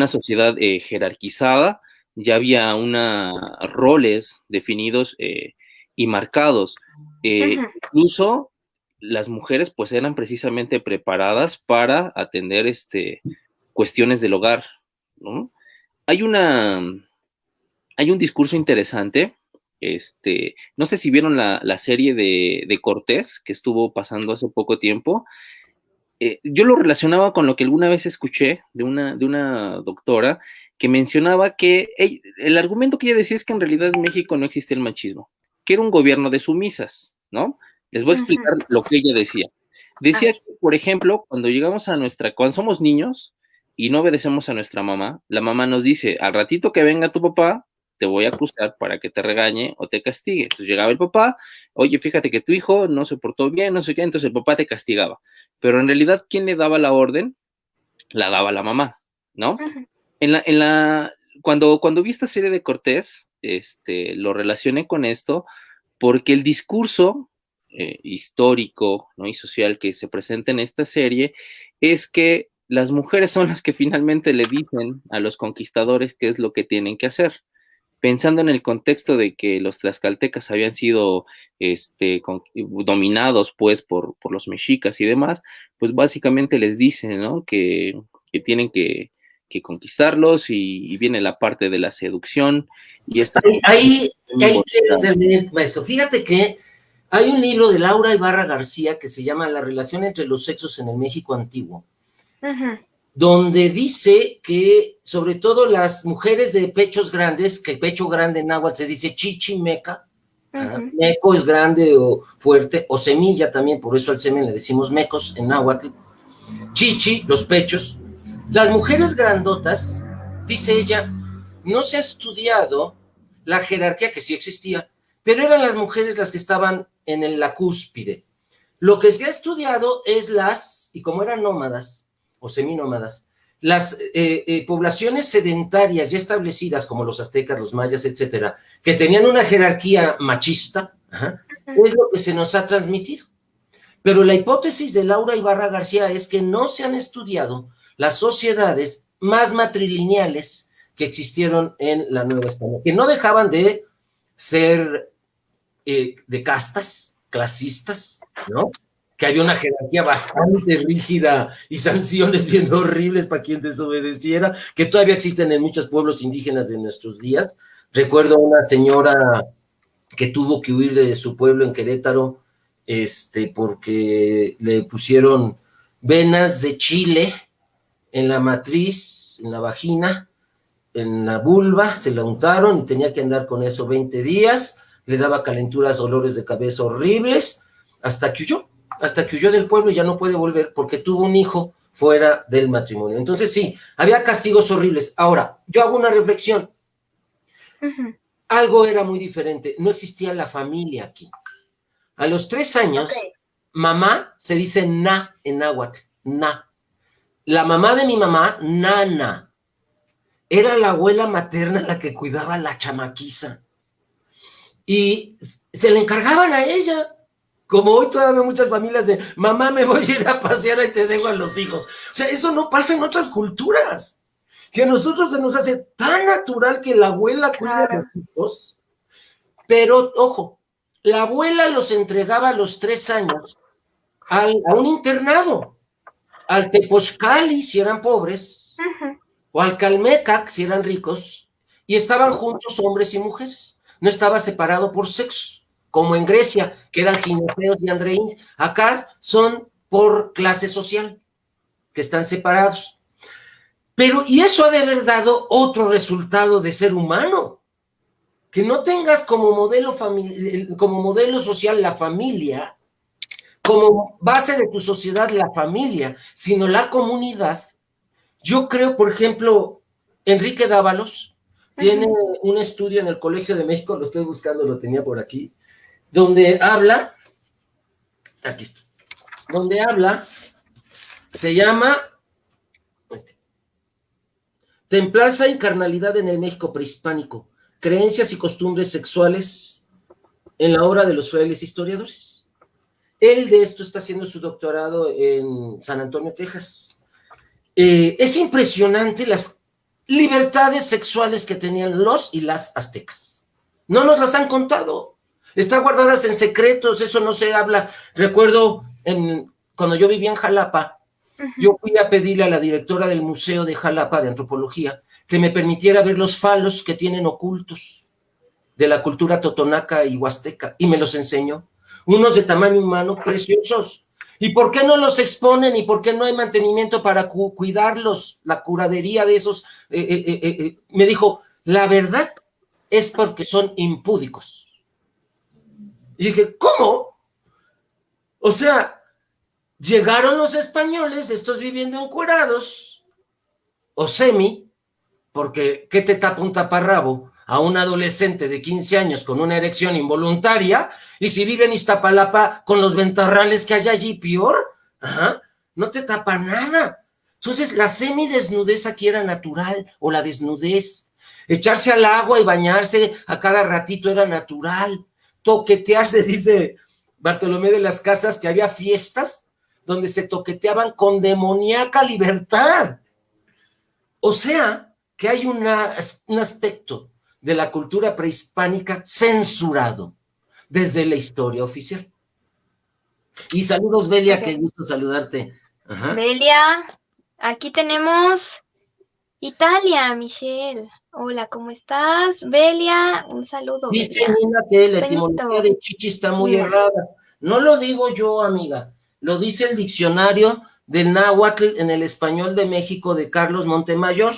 sociedad jerarquizada, ya había roles definidos y marcados. Incluso las mujeres pues eran precisamente preparadas para atender cuestiones del hogar, ¿no? Hay un discurso interesante. No sé si vieron la serie de Cortés que estuvo pasando hace poco tiempo. Yo lo relacionaba con lo que alguna vez escuché de una doctora que mencionaba que el argumento que ella decía es que en realidad en México no existe el machismo, que era un gobierno de sumisas, ¿no? Les voy a explicar lo que ella decía. Decía que, por ejemplo, cuando somos niños y no obedecemos a nuestra mamá, la mamá nos dice, al ratito que venga tu papá, te voy a acusar para que te regañe o te castigue. Entonces llegaba el papá, oye, fíjate que tu hijo no se portó bien, no sé qué, entonces el papá te castigaba. Pero en realidad, ¿quién le daba la orden? La daba la mamá, ¿no? Cuando vi esta serie de Cortés, lo relacioné con esto, porque el discurso histórico, ¿no?, y social que se presenta en esta serie es que las mujeres son las que finalmente le dicen a los conquistadores qué es lo que tienen que hacer. Pensando en el contexto de que los tlaxcaltecas habían sido dominados pues por los mexicas y demás, pues básicamente les dicen, ¿no?, que tienen que conquistarlos, y viene la parte de la seducción. Y ahí quiero intervenir, maestro. Fíjate que hay un libro de Laura Ibarra García que se llama La relación entre los sexos en el México antiguo, donde dice que sobre todo las mujeres de pechos grandes, que pecho grande en náhuatl se dice chichimeca, meco es grande o fuerte, o semilla también, por eso al semen le decimos mecos en náhuatl, chichi, los pechos. Las mujeres grandotas, dice ella, no se ha estudiado la jerarquía, que sí existía, pero eran las mujeres las que estaban en la cúspide. Lo que se ha estudiado es y como eran nómadas o seminómadas, las poblaciones sedentarias ya establecidas, como los aztecas, los mayas, etcétera, que tenían una jerarquía machista, es lo que se nos ha transmitido. Pero la hipótesis de Laura Ibarra García es que no se han estudiado las sociedades más matrilineales que existieron en la Nueva España, que no dejaban de ser de castas, clasistas, ¿no? Que había una jerarquía bastante rígida y sanciones bien horribles para quien desobedeciera, que todavía existen en muchos pueblos indígenas de nuestros días. Recuerdo a una señora que tuvo que huir de su pueblo en Querétaro, porque le pusieron venas de chile en la matriz, en la vagina, en la vulva, se la untaron y tenía que andar con eso 20 días, le daba calenturas, dolores de cabeza horribles, hasta que huyó del pueblo y ya no puede volver porque tuvo un hijo fuera del matrimonio. Entonces sí, había castigos horribles. Ahora, yo hago una reflexión. Algo era muy diferente, no existía la familia aquí. A los 3 años, mamá se dice na en náhuatl, na. La mamá de mi mamá, nana. Era la abuela materna la que cuidaba a la chamaquiza. Y se le encargaban a ella. Como hoy todavía muchas familias de, mamá, me voy a ir a pasear y te dejo a los hijos. O sea, eso no pasa en otras culturas. Que a nosotros se nos hace tan natural que la abuela cuida a los hijos. Pero, ojo, la abuela los entregaba a los 3 años a un internado, al Tepozcali si eran pobres, o al Calmecac si eran ricos, y estaban juntos hombres y mujeres. No estaba separado por sexos, como en Grecia, que eran gineteos y andreíns. Acá son por clase social, que están separados. Pero, y eso ha de haber dado otro resultado de ser humano, que no tengas como modelo social la familia, como base de tu sociedad la familia, sino la comunidad. Yo creo, por ejemplo, Enrique Dávalos tiene un estudio en el Colegio de México, lo estoy buscando, lo tenía por aquí, donde habla, aquí está, donde habla, se llama Templanza y carnalidad en el México prehispánico, creencias y costumbres sexuales en la obra de los frailes historiadores. Él de esto está haciendo su doctorado en San Antonio, Texas. Es impresionante las libertades sexuales que tenían los y las aztecas. No nos las han contado. Están guardadas en secretos, eso no se habla. Recuerdo cuando yo vivía en Jalapa, yo fui a pedirle a la directora del Museo de Jalapa de Antropología que me permitiera ver los falos que tienen ocultos de la cultura totonaca y huasteca, y me los enseñó. Unos de tamaño humano, preciosos. ¿Y por qué no los exponen? ¿Y por qué no hay mantenimiento para cuidarlos? La curadería de esos. Me dijo, la verdad es porque son impúdicos. Y dije, ¿cómo? O sea, llegaron los españoles, estos viviendo encuerados, o semi, porque ¿qué te tapa un taparrabo a un adolescente de 15 años con una erección involuntaria? Y si vive en Iztapalapa con los ventarrales que hay allí, peor, no te tapa nada. Entonces la semidesnudez aquí era natural, o la desnudez. Echarse al agua y bañarse a cada ratito era natural. Toquetearse, dice Bartolomé de las Casas, que había fiestas donde se toqueteaban con demoníaca libertad. O sea, que hay un aspecto de la cultura prehispánica censurado desde la historia oficial. Y saludos, Belia, qué gusto saludarte. Belia, aquí tenemos Italia, Michelle. Hola, ¿cómo estás? Belia, un saludo. Dice Belia. Nina que la etimología de chichi está muy errada. No lo digo yo, amiga, lo dice el diccionario del náhuatl en el español de México de Carlos Montemayor.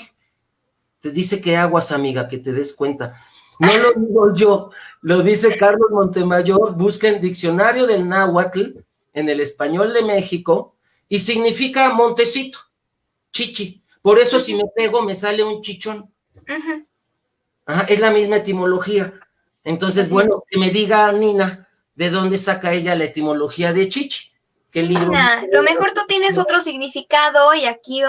Te dice que aguas, amiga, que te des cuenta. No lo digo yo, lo dice Carlos Montemayor. Busquen diccionario del náhuatl en el español de México y significa montecito, chichi. Por eso si me pego me sale un chichón. Es la misma etimología. Entonces, bueno, que me diga Nina de dónde saca ella la etimología de chichi. ¿Qué libro? Nina, lo mejor tú tienes otro significado y aquí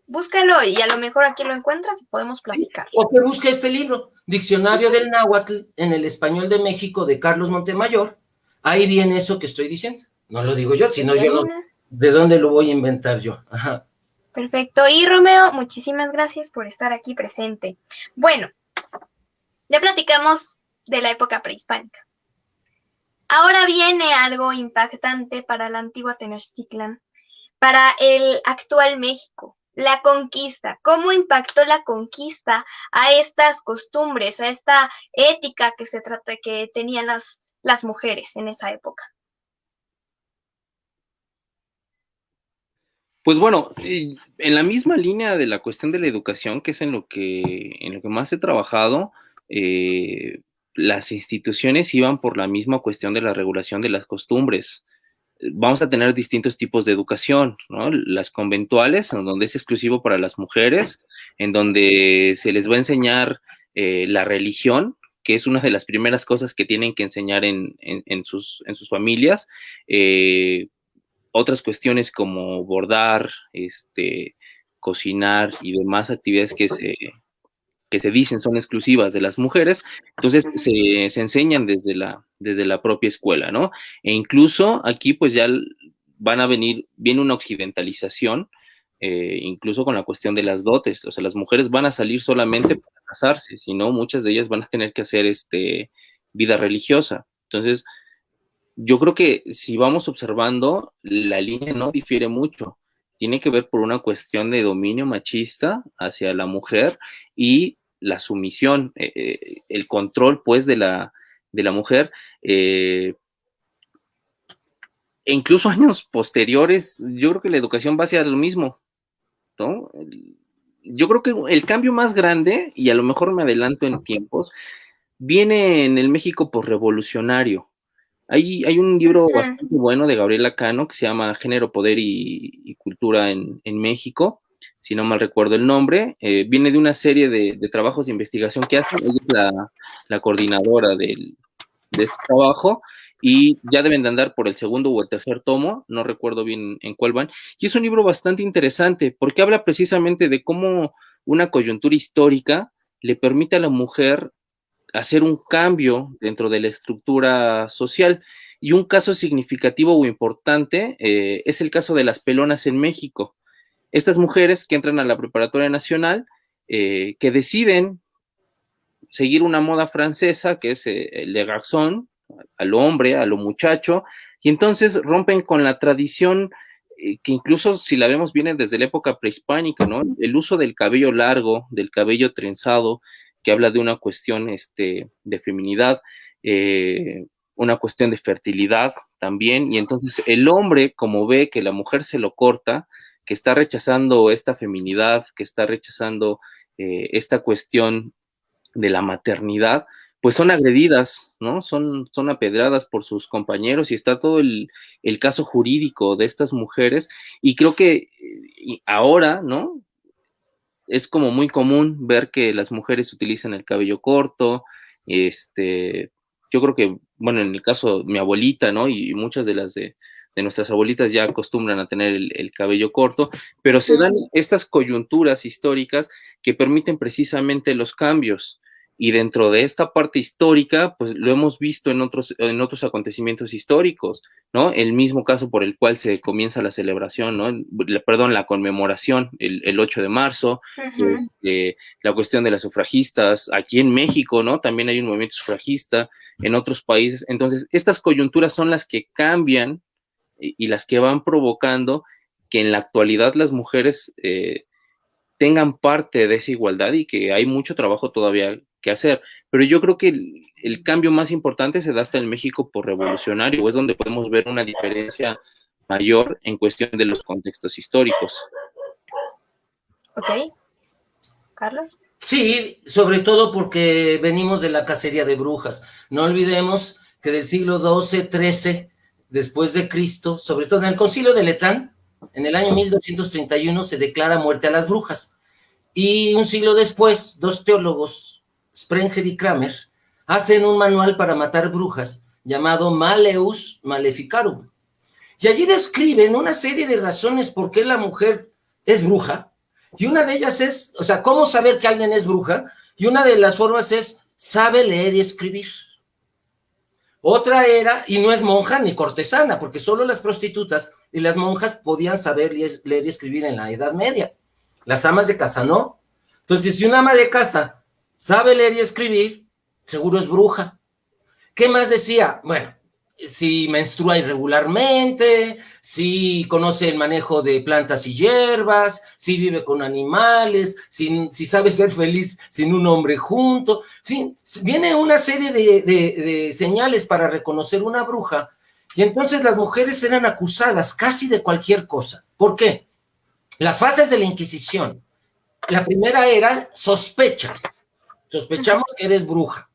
búscalo y a lo mejor aquí lo encuentras y podemos platicar. O que busque este libro, Diccionario del Náhuatl en el español de México de Carlos Montemayor. Ahí viene eso que estoy diciendo. No lo digo yo, sino yo ¿de dónde lo voy a inventar yo? Perfecto. Y Romeo, muchísimas gracias por estar aquí presente. Bueno, ya platicamos de la época prehispánica. Ahora viene algo impactante para la antigua Tenochtitlan, para el actual México, la conquista. ¿Cómo impactó la conquista a estas costumbres, a esta ética que tenían las mujeres en esa época? Pues bueno, en la misma línea de la cuestión de la educación, que es en lo que más he trabajado, las instituciones iban por la misma cuestión de la regulación de las costumbres. Vamos a tener distintos tipos de educación, ¿no? Las conventuales, en donde es exclusivo para las mujeres, en donde se les va a enseñar la religión, que es una de las primeras cosas que tienen que enseñar en sus familias. Otras cuestiones como bordar, cocinar y demás actividades que se dicen son exclusivas de las mujeres, entonces se enseñan desde la propia escuela, ¿no? E incluso aquí pues ya viene una occidentalización, incluso con la cuestión de las dotes, o sea, las mujeres van a salir solamente para casarse, sino muchas de ellas van a tener que hacer vida religiosa. Entonces, yo creo que si vamos observando, la línea no difiere mucho. Tiene que ver por una cuestión de dominio machista hacia la mujer y la sumisión, el control, pues, de la mujer. E incluso años posteriores, yo creo que la educación va hacia lo mismo, ¿no? Yo creo que el cambio más grande, y a lo mejor me adelanto en tiempos, viene en el México posrevolucionario. Hay un libro bastante bueno de Gabriela Cano que se llama Género, Poder y Cultura en México, si no mal recuerdo el nombre. Viene de una serie de trabajos de investigación que hace. Ella es la coordinadora de este trabajo y ya deben de andar por el segundo o el tercer tomo, no recuerdo bien en cuál van. Y es un libro bastante interesante porque habla precisamente de cómo una coyuntura histórica le permite a la mujer hacer un cambio dentro de la estructura social. Y un caso significativo o importante es el caso de las pelonas en México. Estas mujeres que entran a la preparatoria nacional, que deciden seguir una moda francesa, que es el de garçon, al hombre, a lo muchacho, y entonces rompen con la tradición que incluso si la vemos viene desde la época prehispánica, ¿no? El uso del cabello largo, del cabello trenzado, que habla de una cuestión de feminidad, una cuestión de fertilidad también, y entonces el hombre, como ve que la mujer se lo corta, que está rechazando esta feminidad, que está rechazando esta cuestión de la maternidad, pues son agredidas, ¿no? Son apedradas por sus compañeros y está todo el caso jurídico de estas mujeres y creo que ahora, ¿no? Es como muy común ver que las mujeres utilizan el cabello corto, yo creo que, bueno, en el caso de mi abuelita, ¿no? Y muchas de las de nuestras abuelitas ya acostumbran a tener el cabello corto, pero se dan estas coyunturas históricas que permiten precisamente los cambios. Y dentro de esta parte histórica, pues lo hemos visto en otros acontecimientos históricos, ¿no? El mismo caso por el cual se comienza la celebración, ¿no? Perdón, la conmemoración, el 8 de marzo, la cuestión de las sufragistas, aquí en México, ¿no? También hay un movimiento sufragista, en otros países. Entonces, estas coyunturas son las que cambian y las que van provocando que en la actualidad las mujeres tengan parte de esa igualdad y que hay mucho trabajo todavía que hacer. Pero yo creo que el cambio más importante se da hasta en México por revolucionario, es donde podemos ver una diferencia mayor en cuestión de los contextos históricos. Ok. ¿Carlos? Sí, sobre todo porque venimos de la cacería de brujas. No olvidemos que del siglo XII, XIII, después de Cristo, sobre todo en el Concilio de Letrán, en el año 1231 se declara muerte a las brujas. Y un siglo después, dos teólogos, Sprenger y Kramer, hacen un manual para matar brujas llamado Malleus Maleficarum. Y allí describen una serie de razones por qué la mujer es bruja. Y una de ellas es, o sea, cómo saber que alguien es bruja. Y una de las formas es, sabe leer y escribir. Otra era, y no es monja ni cortesana, porque solo las prostitutas y las monjas podían saber leer y escribir en la Edad Media. Las amas de casa no. Entonces, si una ama de casa sabe leer y escribir, seguro es bruja. ¿Qué más decía? Bueno, si menstrua irregularmente, si conoce el manejo de plantas y hierbas, si vive con animales, si sabe ser feliz sin un hombre junto. En fin, viene una serie de señales para reconocer una bruja. Y entonces las mujeres eran acusadas casi de cualquier cosa. ¿Por qué? Las fases de la Inquisición. La primera era sospecha. Sospechamos que eres bruja.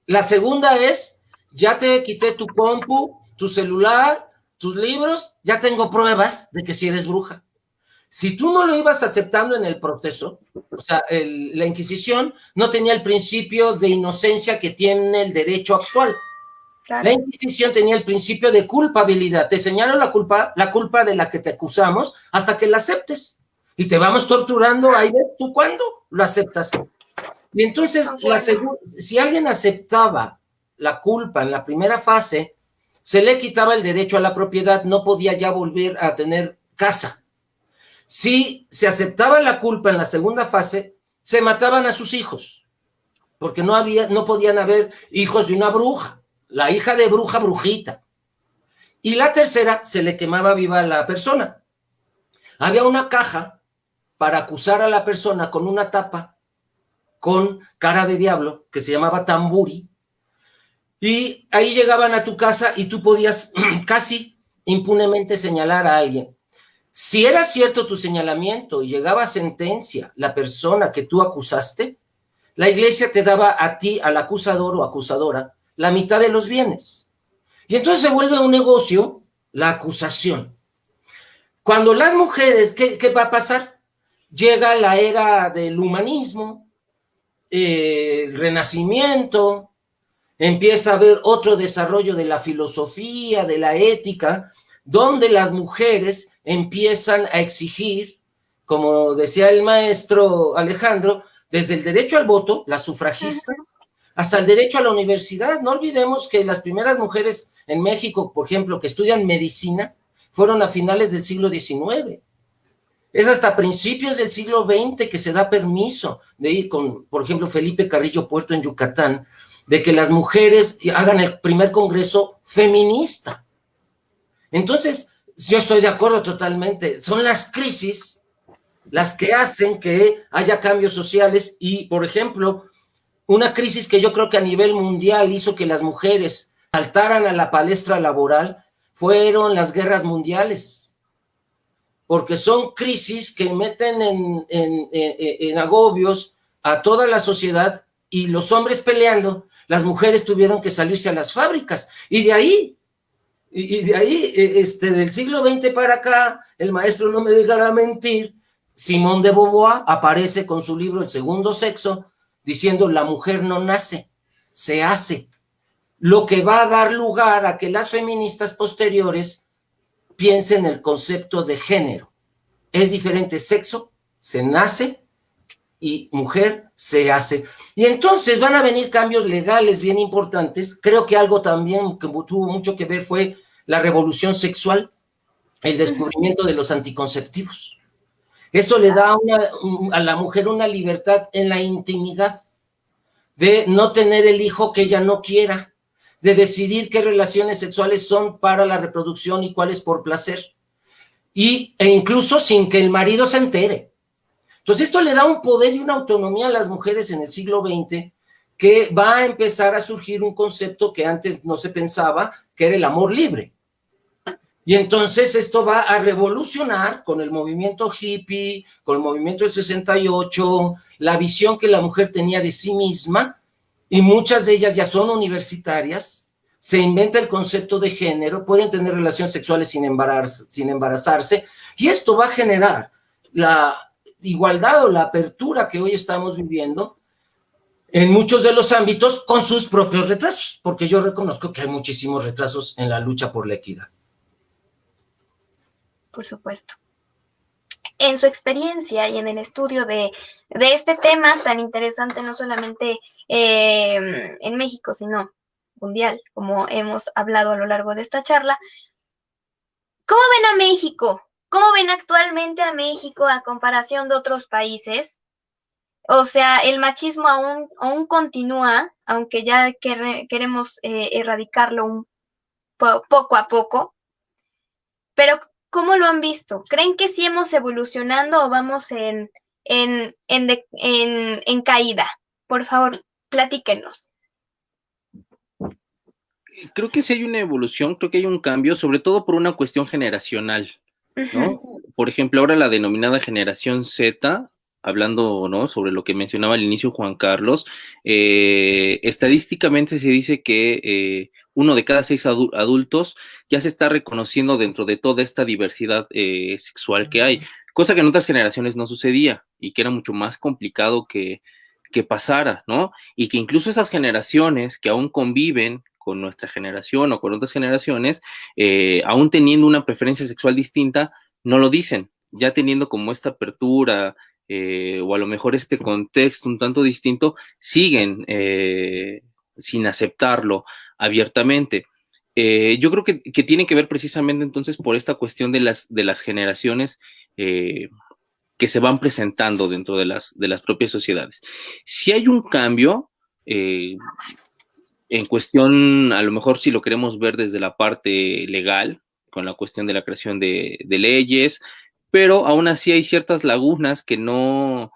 La segunda es, ya te quité tu compu, tu celular, tus libros, ya tengo pruebas de que sí eres bruja. Si tú no lo ibas aceptando en el proceso, o sea, la Inquisición no tenía el principio de inocencia que tiene el derecho actual. Claro. La Inquisición tenía el principio de culpabilidad. Te señalo la culpa de la que te acusamos hasta que la aceptes. Y te vamos torturando, ahí ves tú cuándo lo aceptas. Y entonces, si alguien aceptaba la culpa en la primera fase, se le quitaba el derecho a la propiedad, no podía ya volver a tener casa. Si se aceptaba la culpa en la segunda fase, se mataban a sus hijos, porque no podían haber hijos de una bruja. la hija de bruja, brujita. Y la tercera, se le quemaba viva a la persona. Había una caja para acusar a la persona con una tapa con cara de diablo que se llamaba tamburi, y ahí llegaban a tu casa y tú podías casi impunemente señalar a alguien. Si era cierto tu señalamiento y llegaba a sentencia la persona que tú acusaste, la iglesia te daba a ti, al acusador o acusadora, la mitad de los bienes. Y entonces se vuelve un negocio la acusación. Cuando las mujeres, ¿qué va a pasar? Llega la era del humanismo, el Renacimiento, empieza a haber otro desarrollo de la filosofía, de la ética, donde las mujeres empiezan a exigir, como decía el maestro Alejandro, desde el derecho al voto, las sufragistas, hasta el derecho a la universidad. No olvidemos que las primeras mujeres en México, por ejemplo, que estudian medicina, fueron a finales del siglo XIX. Es hasta principios del siglo XX que se da permiso de ir con, por ejemplo, Felipe Carrillo Puerto en Yucatán, de que las mujeres hagan el primer congreso feminista. Entonces, yo estoy de acuerdo totalmente. Son las crisis las que hacen que haya cambios sociales y, por ejemplo, una crisis que yo creo que a nivel mundial hizo que las mujeres saltaran a la palestra laboral fueron las guerras mundiales, porque son crisis que meten en agobios a toda la sociedad, y los hombres peleando, las mujeres tuvieron que salirse a las fábricas, y de ahí, del siglo XX para acá, el maestro no me dejará mentir, Simone de Beauvoir aparece con su libro El segundo sexo, diciendo la mujer no nace, se hace, lo que va a dar lugar a que las feministas posteriores piensen el concepto de género. Es diferente sexo, se nace, y mujer se hace. Y entonces van a venir cambios legales bien importantes. Creo que algo también que tuvo mucho que ver fue la revolución sexual, el descubrimiento de los anticonceptivos. Eso le da a la mujer una libertad en la intimidad, de no tener el hijo que ella no quiera, de decidir qué relaciones sexuales son para la reproducción y cuáles por placer, e incluso sin que el marido se entere. Entonces esto le da un poder y una autonomía a las mujeres en el siglo XX, que va a empezar a surgir un concepto que antes no se pensaba, que era el amor libre. Y entonces esto va a revolucionar con el movimiento hippie, con el movimiento del 68, la visión que la mujer tenía de sí misma, y muchas de ellas ya son universitarias, se inventa el concepto de género, pueden tener relaciones sexuales sin embarazarse, y esto va a generar la igualdad o la apertura que hoy estamos viviendo en muchos de los ámbitos, con sus propios retrasos, porque yo reconozco que hay muchísimos retrasos en la lucha por la equidad. Por supuesto. En su experiencia y en el estudio de este tema tan interesante, no solamente en México, sino mundial, como hemos hablado a lo largo de esta charla, ¿cómo ven a México? ¿Cómo ven actualmente a México a comparación de otros países? O sea, el machismo aún continúa, aunque ya queremos erradicarlo poco a poco, pero ¿cómo lo han visto? ¿Creen que sí hemos evolucionando o vamos en caída? Por favor, platíquenos. Creo que sí hay una evolución, creo que hay un cambio, sobre todo por una cuestión generacional, ¿no? Por ejemplo, ahora la denominada generación Z, hablando, ¿no?, sobre lo que mencionaba al inicio Juan Carlos, estadísticamente se dice que 1 de cada 6 adultos ya se está reconociendo dentro de toda esta diversidad sexual que hay, cosa que en otras generaciones no sucedía y que era mucho más complicado que pasara, ¿no? Y que incluso esas generaciones que aún conviven con nuestra generación o con otras generaciones, aún teniendo una preferencia sexual distinta, no lo dicen, ya teniendo como esta apertura o a lo mejor este contexto un tanto distinto, siguen sin aceptarlo abiertamente. Yo creo que tiene que ver precisamente entonces por esta cuestión de las generaciones que se van presentando dentro de las propias sociedades. Si hay un cambio, en cuestión, a lo mejor si lo queremos ver desde la parte legal, con la cuestión de la creación de leyes, pero aún así hay ciertas lagunas que no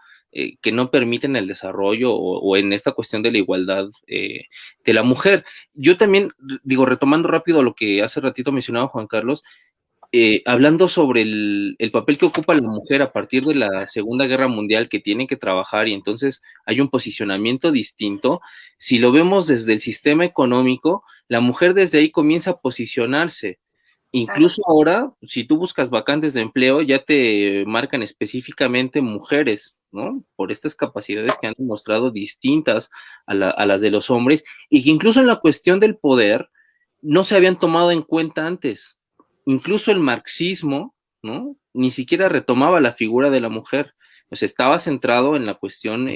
permiten el desarrollo o en esta cuestión de la igualdad de la mujer. Yo también, digo, retomando rápido lo que hace ratito mencionaba Juan Carlos, hablando sobre el papel que ocupa la mujer a partir de la Segunda Guerra Mundial, que tiene que trabajar y entonces hay un posicionamiento distinto, si lo vemos desde el sistema económico, la mujer desde ahí comienza a posicionarse. Incluso ahora, si tú buscas vacantes de empleo, ya te marcan específicamente mujeres, ¿no? Por estas capacidades que han demostrado distintas a las de los hombres y que incluso en la cuestión del poder no se habían tomado en cuenta antes. Incluso el marxismo, ¿no? Ni siquiera retomaba la figura de la mujer, o sea, estaba centrado en la cuestión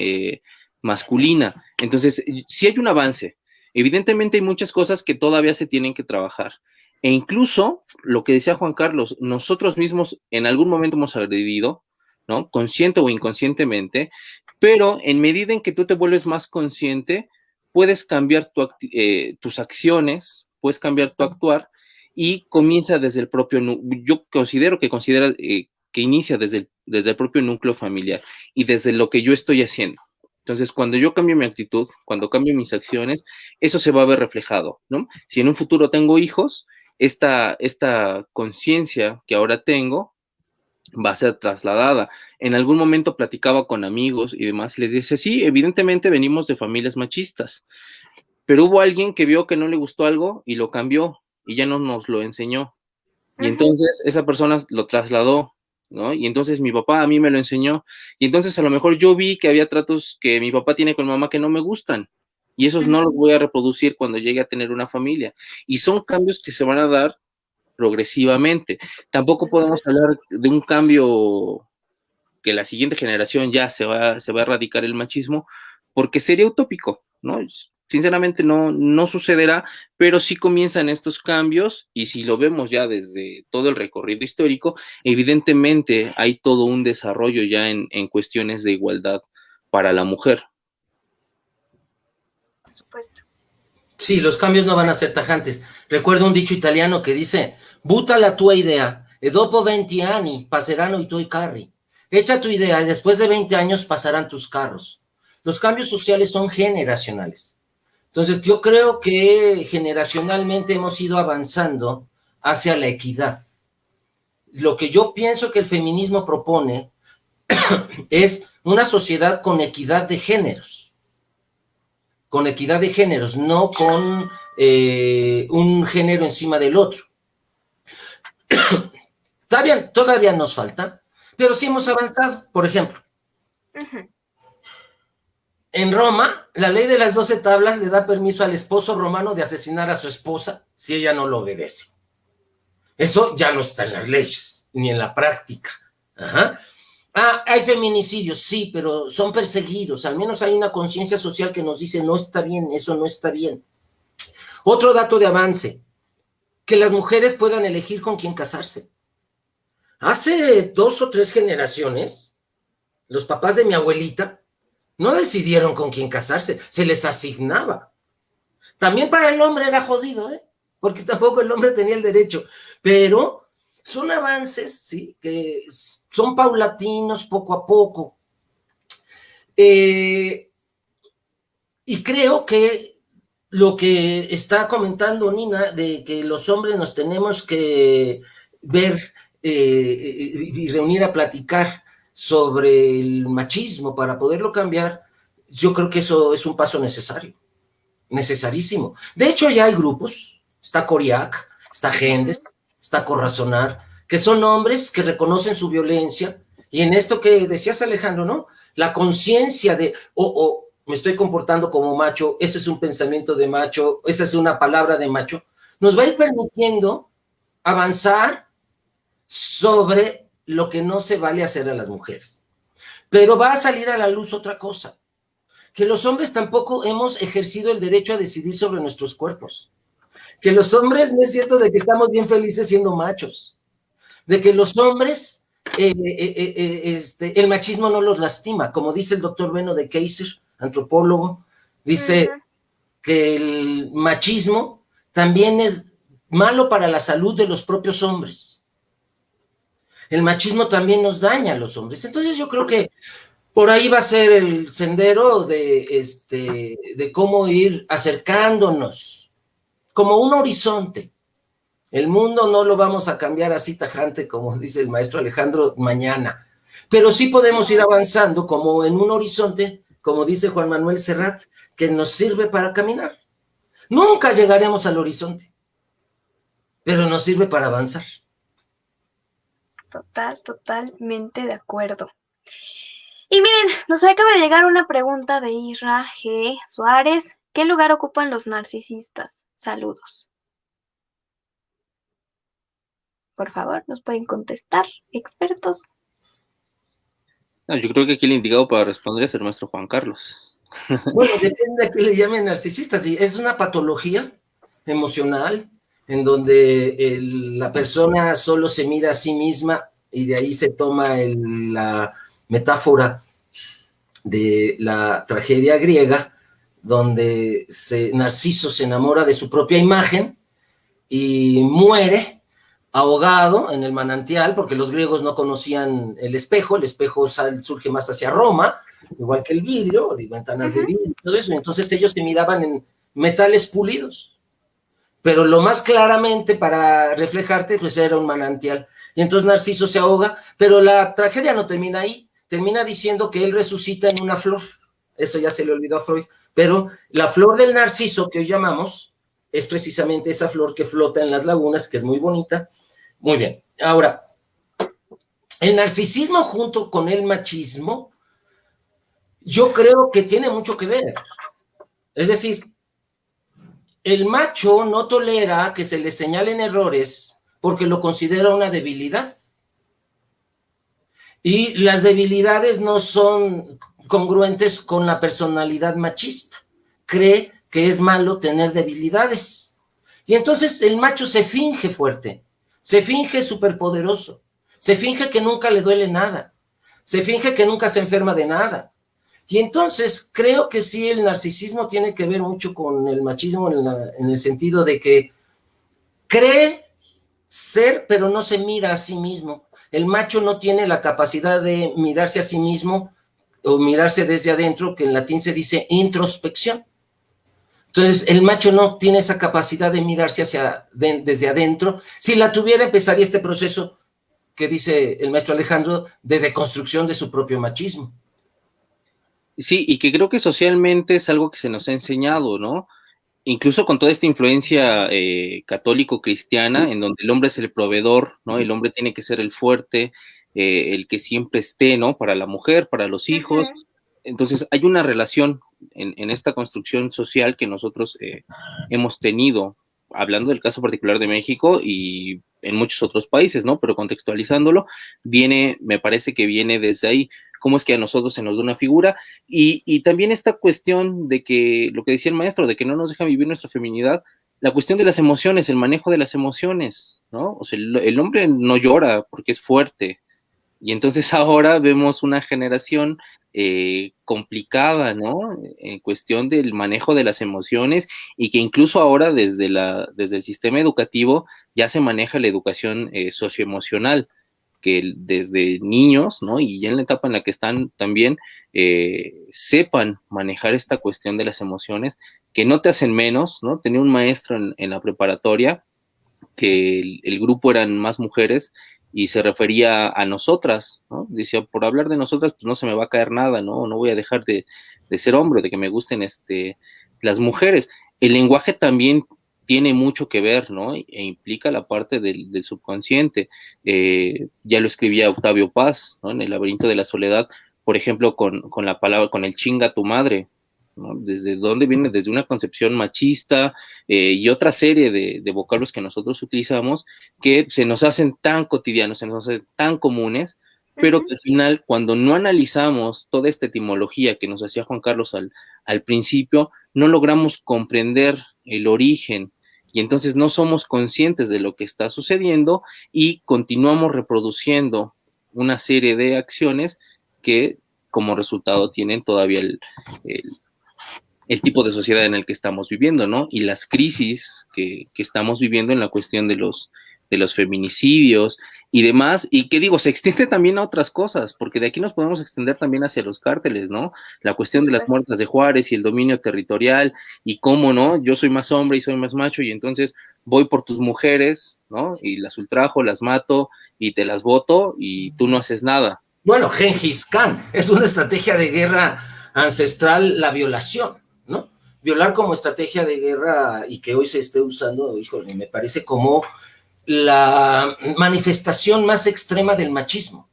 masculina. Entonces, sí hay un avance. Evidentemente hay muchas cosas que todavía se tienen que trabajar. E incluso, lo que decía Juan Carlos, nosotros mismos en algún momento hemos agredido, ¿no? Consciente o inconscientemente, pero en medida en que tú te vuelves más consciente, puedes cambiar tus acciones, puedes cambiar tu actuar, y comienza desde el propio, yo que inicia desde el propio núcleo familiar y desde lo que yo estoy haciendo. Entonces, cuando yo cambio mi actitud, cuando cambio mis acciones, eso se va a ver reflejado, ¿no? Si en un futuro tengo hijos, esta conciencia que ahora tengo va a ser trasladada. En algún momento platicaba con amigos y demás y les decía, sí, evidentemente venimos de familias machistas, pero hubo alguien que vio que no le gustó algo y lo cambió y ya no nos lo enseñó. Y entonces esa persona lo trasladó, ¿no? Y entonces mi papá a mí me lo enseñó. Y entonces a lo mejor yo vi que había tratos que mi papá tiene con mamá que no me gustan. Y esos no los voy a reproducir cuando llegue a tener una familia. Y son cambios que se van a dar progresivamente. Tampoco podemos hablar de un cambio que la siguiente generación ya se va a erradicar el machismo, porque sería utópico, ¿no? Sinceramente no sucederá, pero sí comienzan estos cambios y si lo vemos ya desde todo el recorrido histórico, evidentemente hay todo un desarrollo ya en cuestiones de igualdad para la mujer. Por supuesto. Sí, los cambios no van a ser tajantes. Recuerdo un dicho italiano que dice, buta la tua idea, e dopo 20 anni passeranno i tuoi carri. Echa tu idea y después de 20 años pasarán tus carros. Los cambios sociales son generacionales. Entonces, yo creo que generacionalmente hemos ido avanzando hacia la equidad. Lo que yo pienso que el feminismo propone es una sociedad con equidad de géneros. Con equidad de géneros, no con un género encima del otro. Todavía nos falta, pero sí hemos avanzado. Por ejemplo, en Roma, la ley de las 12 tablas le da permiso al esposo romano de asesinar a su esposa si ella no lo obedece. Eso ya no está en las leyes, ni en la práctica. Ajá. Hay feminicidios, sí, pero son perseguidos. Al menos hay una conciencia social que nos dice, no está bien, eso no está bien. Otro dato de avance, que las mujeres puedan elegir con quién casarse. Hace 2 o 3 generaciones, los papás de mi abuelita no decidieron con quién casarse, se les asignaba. También para el hombre era jodido, porque tampoco el hombre tenía el derecho, pero son avances, ¿sí? Que son paulatinos poco a poco. Y creo que lo que está comentando Nina, de que los hombres nos tenemos que ver y reunir a platicar sobre el machismo para poderlo cambiar, yo creo que eso es un paso necesario, necesarísimo. De hecho, ya hay grupos, está Coriac, está Gendes, está Corrazonar, que son hombres que reconocen su violencia, y en esto que decías, Alejandro, ¿no? La conciencia de, me estoy comportando como macho, ese es un pensamiento de macho, esa es una palabra de macho, nos va a ir permitiendo avanzar sobre lo que no se vale hacer a las mujeres. Pero va a salir a la luz otra cosa, que los hombres tampoco hemos ejercido el derecho a decidir sobre nuestros cuerpos, que los hombres no es cierto de que estamos bien felices siendo machos, de que los hombres el machismo no los lastima, como dice el doctor Beno de Keiser, antropólogo, dice, que el machismo también es malo para la salud de los propios hombres. El machismo también nos daña a los hombres. Entonces yo creo que por ahí va a ser el sendero de cómo ir acercándonos, como un horizonte. El mundo no lo vamos a cambiar así tajante, como dice el maestro Alejandro, mañana. Pero sí podemos ir avanzando como en un horizonte, como dice Juan Manuel Serrat, que nos sirve para caminar. Nunca llegaremos al horizonte, pero nos sirve para avanzar. Totalmente de acuerdo. Y miren, nos acaba de llegar una pregunta de Isra G. Suárez. ¿Qué lugar ocupan los narcisistas? Saludos. Por favor, ¿nos pueden contestar, expertos? No, yo creo que aquí el indicado para responder es el maestro Juan Carlos. Bueno, depende de qué le llamen narcisistas. Es una patología emocional en donde la persona solo se mira a sí misma y de ahí se toma la metáfora de la tragedia griega, donde Narciso se enamora de su propia imagen y muere ahogado en el manantial, porque los griegos no conocían el espejo surge más hacia Roma, igual que el vidrio, ventanas de vidrio, todo eso, entonces ellos se miraban en metales pulidos, pero lo más claramente para reflejarte, pues era un manantial, y entonces Narciso se ahoga, pero la tragedia no termina ahí, termina diciendo que él resucita en una flor, eso ya se le olvidó a Freud, pero la flor del narciso que hoy llamamos es precisamente esa flor que flota en las lagunas, que es muy bonita. Muy bien, ahora, el narcisismo junto con el machismo, yo creo que tiene mucho que ver. Es decir, el macho no tolera que se le señalen errores porque lo considera una debilidad. Y las debilidades no son congruentes con la personalidad machista. Cree que es malo tener debilidades. Y entonces el macho se finge fuerte, se finge superpoderoso, se finge que nunca le duele nada, se finge que nunca se enferma de nada. Y entonces creo que sí, el narcisismo tiene que ver mucho con el machismo en el sentido de que cree ser, pero no se mira a sí mismo. El macho no tiene la capacidad de mirarse a sí mismo o mirarse desde adentro, que en latín se dice introspección. Entonces, el macho no tiene esa capacidad de mirarse desde adentro. Si la tuviera, empezaría este proceso que dice el maestro Alejandro de deconstrucción de su propio machismo. Sí, y que creo que socialmente es algo que se nos ha enseñado, ¿no? Incluso con toda esta influencia católico-cristiana, en donde el hombre es el proveedor, ¿no? El hombre tiene que ser el fuerte, el que siempre esté, ¿no? Para la mujer, para los hijos. Entonces, hay una relación en esta construcción social que nosotros hemos tenido, hablando del caso particular de México y en muchos otros países, ¿no? Pero contextualizándolo, me parece que viene desde ahí. Cómo es que a nosotros se nos da una figura, y también esta cuestión de que, lo que decía el maestro, de que no nos dejan vivir nuestra feminidad, la cuestión de las emociones, el manejo de las emociones, ¿no? O sea, el hombre no llora porque es fuerte, y entonces ahora vemos una generación complicada, ¿no? En cuestión del manejo de las emociones, y que incluso ahora desde el sistema educativo ya se maneja la educación socioemocional, que desde niños, ¿no? Y ya en la etapa en la que están también, sepan manejar esta cuestión de las emociones, que no te hacen menos, ¿no? Tenía un maestro en la preparatoria que el grupo eran más mujeres y se refería a nosotras, ¿no? Decía, por hablar de nosotras, pues no se me va a caer nada, ¿no? No voy a dejar de ser hombre, de que me gusten las mujeres. El lenguaje también tiene mucho que ver, ¿no? E implica la parte del subconsciente. Ya lo escribía Octavio Paz, ¿no? En El laberinto de la soledad, por ejemplo, con la palabra, con el chinga tu madre, ¿no? ¿Desde dónde viene? Desde una concepción machista y otra serie de vocablos que nosotros utilizamos que se nos hacen tan cotidianos, se nos hacen tan comunes, pero que al final, cuando no analizamos toda esta etimología que nos hacía Juan Carlos al principio, no logramos comprender el origen, y entonces no somos conscientes de lo que está sucediendo y continuamos reproduciendo una serie de acciones que como resultado tienen todavía el tipo de sociedad en el que estamos viviendo, ¿no? Y las crisis que estamos viviendo en la cuestión de los feminicidios y demás, y que digo, se extiende también a otras cosas, porque de aquí nos podemos extender también hacia los cárteles, ¿no? La cuestión de las muertas de Juárez y el dominio territorial, y cómo, ¿no? Yo soy más hombre y soy más macho, y entonces voy por tus mujeres, ¿no? Y las ultrajo, las mato, y te las boto, y tú no haces nada. Bueno, Gengis Khan, es una estrategia de guerra ancestral la violación, ¿no? Violar como estrategia de guerra y que hoy se esté usando, híjole, me parece como la manifestación más extrema del machismo.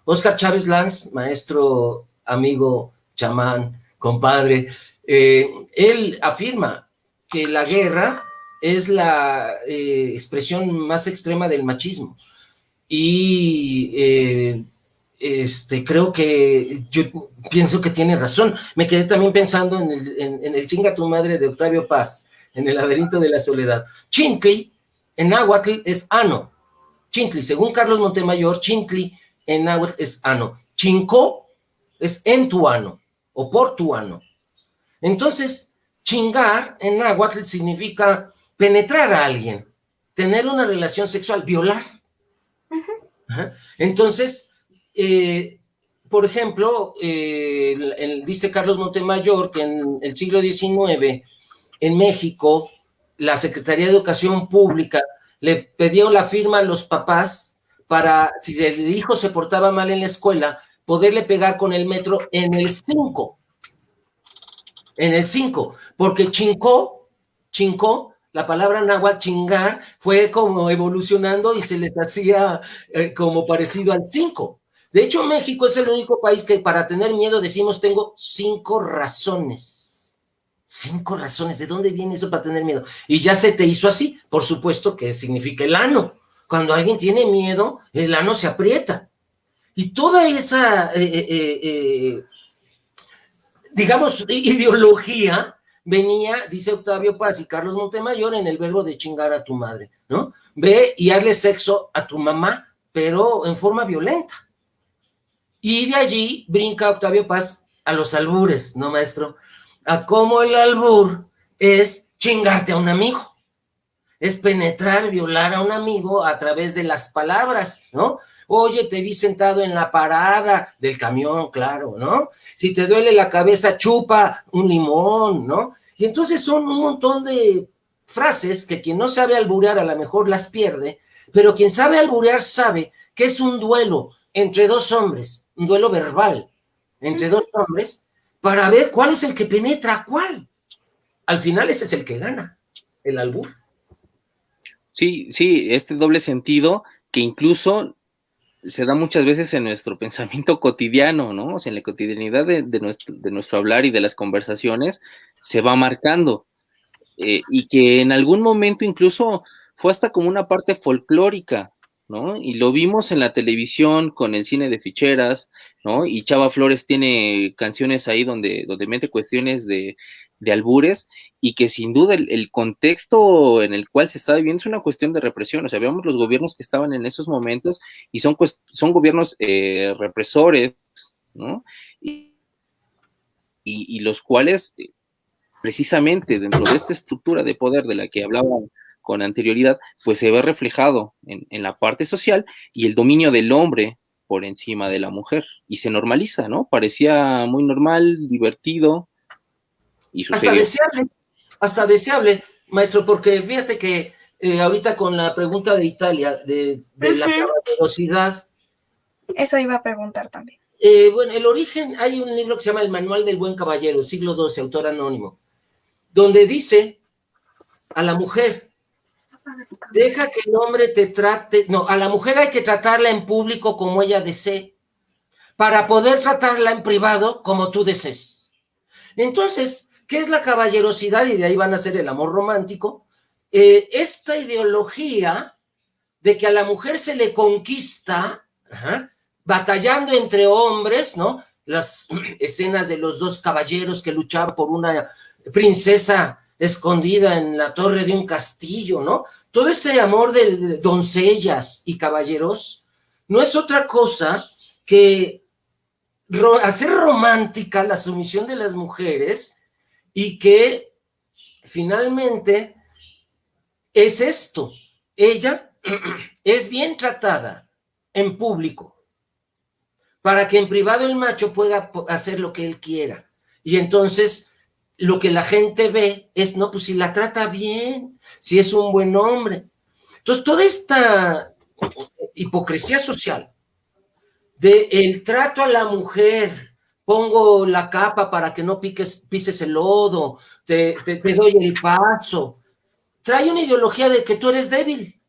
Óscar Chávez Lanz, maestro, amigo, chamán, compadre, él afirma que la guerra es la expresión más extrema del machismo. Y creo que yo pienso que tiene razón. Me quedé también pensando en el Chinga tu madre de Octavio Paz, en El laberinto de la soledad. Chintli en náhuatl es ano. Chintli, según Carlos Montemayor, Chintli en náhuatl es ano. Chincó es en tu ano o por tu ano. Entonces, chingar en náhuatl significa penetrar a alguien, tener una relación sexual, violar. Ajá. Entonces, por ejemplo, dice Carlos Montemayor que en el siglo XIX, en México, la Secretaría de Educación Pública le pedía la firma a los papás para, si el hijo se portaba mal en la escuela, poderle pegar con el metro en el 5. En el 5, porque chincó, la palabra náhuatl, chingar, fue como evolucionando y se les hacía como parecido al 5. De hecho, México es el único país que para tener miedo decimos tengo 5 razones. 5 razones. ¿De dónde viene eso para tener miedo? Y ya se te hizo así. Por supuesto que significa el ano. Cuando alguien tiene miedo, el ano se aprieta. Y toda esa, digamos, ideología venía, dice Octavio Paz y Carlos Montemayor, en el verbo de chingar a tu madre, ¿no? Ve y hazle sexo a tu mamá, pero en forma violenta. Y de allí brinca Octavio Paz a los albures, ¿no, maestro? A cómo el albur es chingarte a un amigo, es penetrar, violar a un amigo a través de las palabras, ¿no? Oye, te vi sentado en la parada del camión, claro, ¿no? Si te duele la cabeza, chupa un limón, ¿no? Y entonces son un montón de frases que quien no sabe alburear a lo mejor las pierde, pero quien sabe alburear sabe que es un duelo entre dos hombres, un duelo verbal entre dos hombres para ver cuál es el que penetra a cuál. Al final ese es el que gana, el albur. Sí, este doble sentido que incluso se da muchas veces en nuestro pensamiento cotidiano, ¿no? O sea, en la cotidianidad de nuestro hablar y de las conversaciones se va marcando, y que en algún momento incluso fue hasta como una parte folclórica, ¿no? Y lo vimos en la televisión con el cine de ficheras, ¿no? Y Chava Flores tiene canciones ahí donde mete cuestiones de albures, y que sin duda el contexto en el cual se está viviendo es una cuestión de represión. O sea, veamos los gobiernos que estaban en esos momentos y son gobiernos represores, ¿no? Y los cuales, precisamente dentro de esta estructura de poder de la que hablaban con anterioridad, pues se ve reflejado en la parte social y el dominio del hombre por encima de la mujer, y se normaliza, ¿no? Parecía muy normal, divertido, y sucedió. Hasta deseable, maestro, porque fíjate que ahorita con la pregunta de Italia, de la caballerosidad. Eso iba a preguntar también. Bueno, el origen, hay un libro que se llama El Manual del Buen Caballero, siglo XII, autor anónimo, donde dice a la mujer, deja que el hombre te trate, no, a la mujer hay que tratarla en público como ella desee, para poder tratarla en privado como tú desees. Entonces, ¿qué es la caballerosidad? Y de ahí van a ser el amor romántico. Esta ideología de que a la mujer se le conquista, batallando entre hombres, ¿no? Las escenas de los dos caballeros que luchaban por una princesa escondida en la torre de un castillo, ¿no? Todo este amor de doncellas y caballeros no es otra cosa que hacer romántica la sumisión de las mujeres y que finalmente es esto. Ella es bien tratada en público para que en privado el macho pueda hacer lo que él quiera. Y entonces lo que la gente ve es, no, pues si la trata bien, si es un buen hombre. Entonces toda esta hipocresía social de el trato a la mujer, pongo la capa para que no pises el lodo, te doy el paso, trae una ideología de que tú eres débil,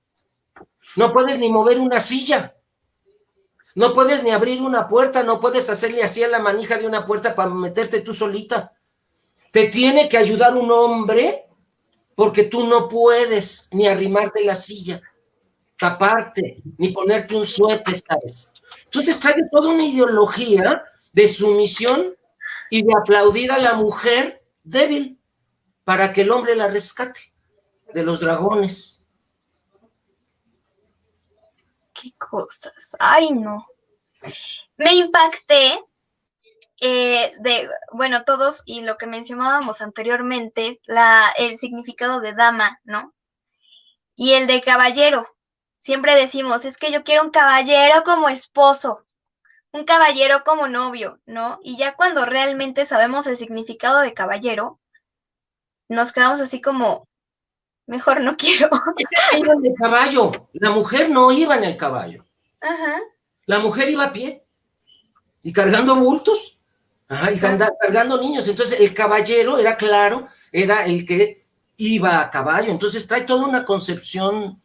no puedes ni mover una silla, no puedes ni abrir una puerta, no puedes hacerle así a la manija de una puerta para meterte tú solita, te tiene que ayudar un hombre porque tú no puedes ni arrimarte la silla, taparte, ni ponerte un suéter, ¿sabes? Entonces trae toda una ideología de sumisión y de aplaudir a la mujer débil para que el hombre la rescate de los dragones. Qué cosas. Ay, no. Me impacté bueno, todos, y lo que mencionábamos anteriormente, el significado de dama, ¿no? Y el de caballero. Siempre decimos, es que yo quiero un caballero como esposo, un caballero como novio, ¿no? Y ya cuando realmente sabemos el significado de caballero, nos quedamos así como, mejor no quiero. Ese iba en el caballo, la mujer no iba en el caballo. Ajá. La mujer iba a pie y cargando bultos, y cargando niños. Entonces el caballero era claro, era el que iba a caballo. Entonces trae toda una concepción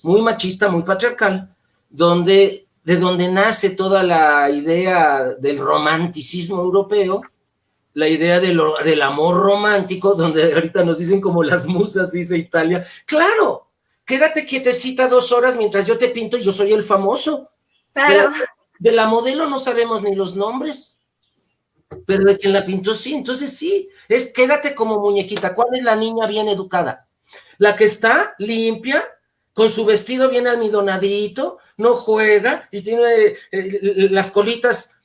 muy machista, muy patriarcal, de donde nace toda la idea del romanticismo europeo, la idea del amor romántico, donde ahorita nos dicen como las musas, dice Italia. Claro, quédate quietecita 2 horas mientras yo te pinto y yo soy el famoso. Claro. De la modelo no sabemos ni los nombres, pero de quien la pintó sí. Entonces sí, es quédate como muñequita. ¿Cuál es la niña bien educada? La que está limpia, con su vestido bien almidonadito, no juega y tiene las colitas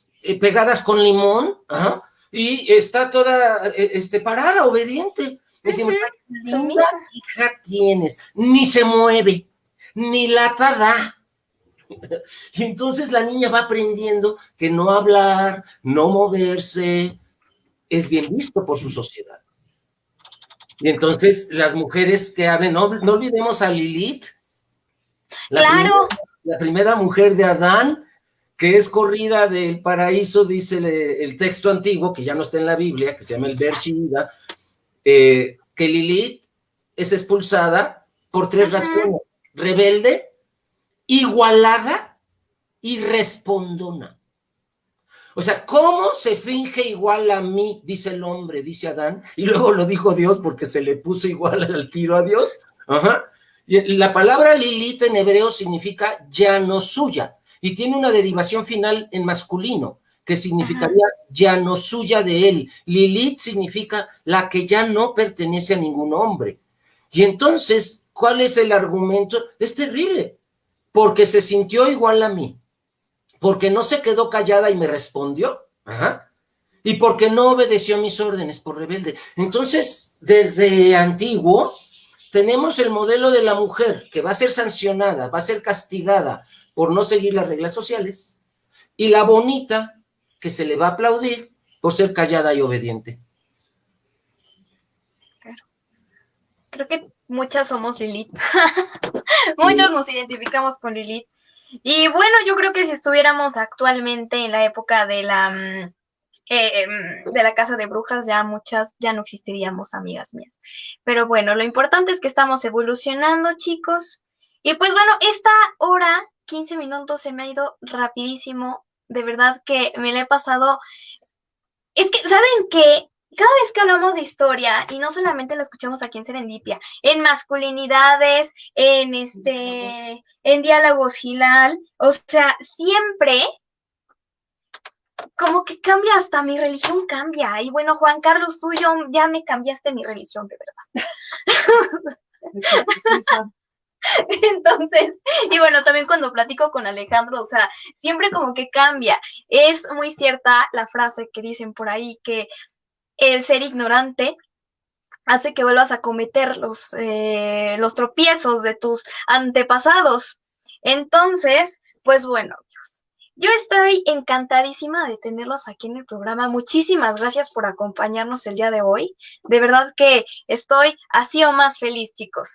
pegadas con limón, y está toda parada, obediente. Decimos, qué linda hija tienes, ni se mueve, ni lata da. Y entonces la niña va aprendiendo que no hablar, no moverse, es bien visto por su sociedad. Y entonces las mujeres que hablen, no olvidemos a Lilith, la primera mujer de Adán, que es corrida del paraíso, dice el texto antiguo, que ya no está en la Biblia, que se llama el Beersheba, que Lilith es expulsada por 3 razones: rebelde, igualada y respondona. O sea, ¿cómo se finge igual a mí? Dice el hombre, dice Adán, y luego lo dijo Dios porque se le puso igual al tiro a Dios. Y la palabra Lilith en hebreo significa ya no suya, y tiene una derivación final en masculino, que significaría ya no suya de él. Lilith significa la que ya no pertenece a ningún hombre. Y entonces, ¿cuál es el argumento? Es terrible, porque se sintió igual a mí, porque no se quedó callada y me respondió, y porque no obedeció a mis órdenes por rebelde. Entonces, desde antiguo, tenemos el modelo de la mujer que va a ser sancionada, va a ser castigada por no seguir las reglas sociales, y la bonita que se le va a aplaudir por ser callada y obediente. Claro. Creo que muchas somos Lilith. Muchos nos identificamos con Lilith. Y bueno, yo creo que si estuviéramos actualmente en la época de la casa de brujas, ya no existiríamos, amigas mías. Pero bueno, lo importante es que estamos evolucionando, chicos. Y pues bueno, esta hora, 15 minutos, se me ha ido rapidísimo. De verdad que me la he pasado. Es que, ¿saben qué? Cada vez que hablamos de historia, y no solamente lo escuchamos aquí en Serendipia, en masculinidades, en diálogos Gilal, o sea, siempre como que cambia, hasta mi religión cambia. Y bueno, Juan Carlos, tú ya me cambiaste mi religión, de verdad. Entonces, y bueno, también cuando platico con Alejandro, o sea, siempre como que cambia. Es muy cierta la frase que dicen por ahí, que el ser ignorante hace que vuelvas a cometer los tropiezos de tus antepasados. Entonces, pues bueno, amigos, yo estoy encantadísima de tenerlos aquí en el programa. Muchísimas gracias por acompañarnos el día de hoy. De verdad que estoy así o más feliz, chicos.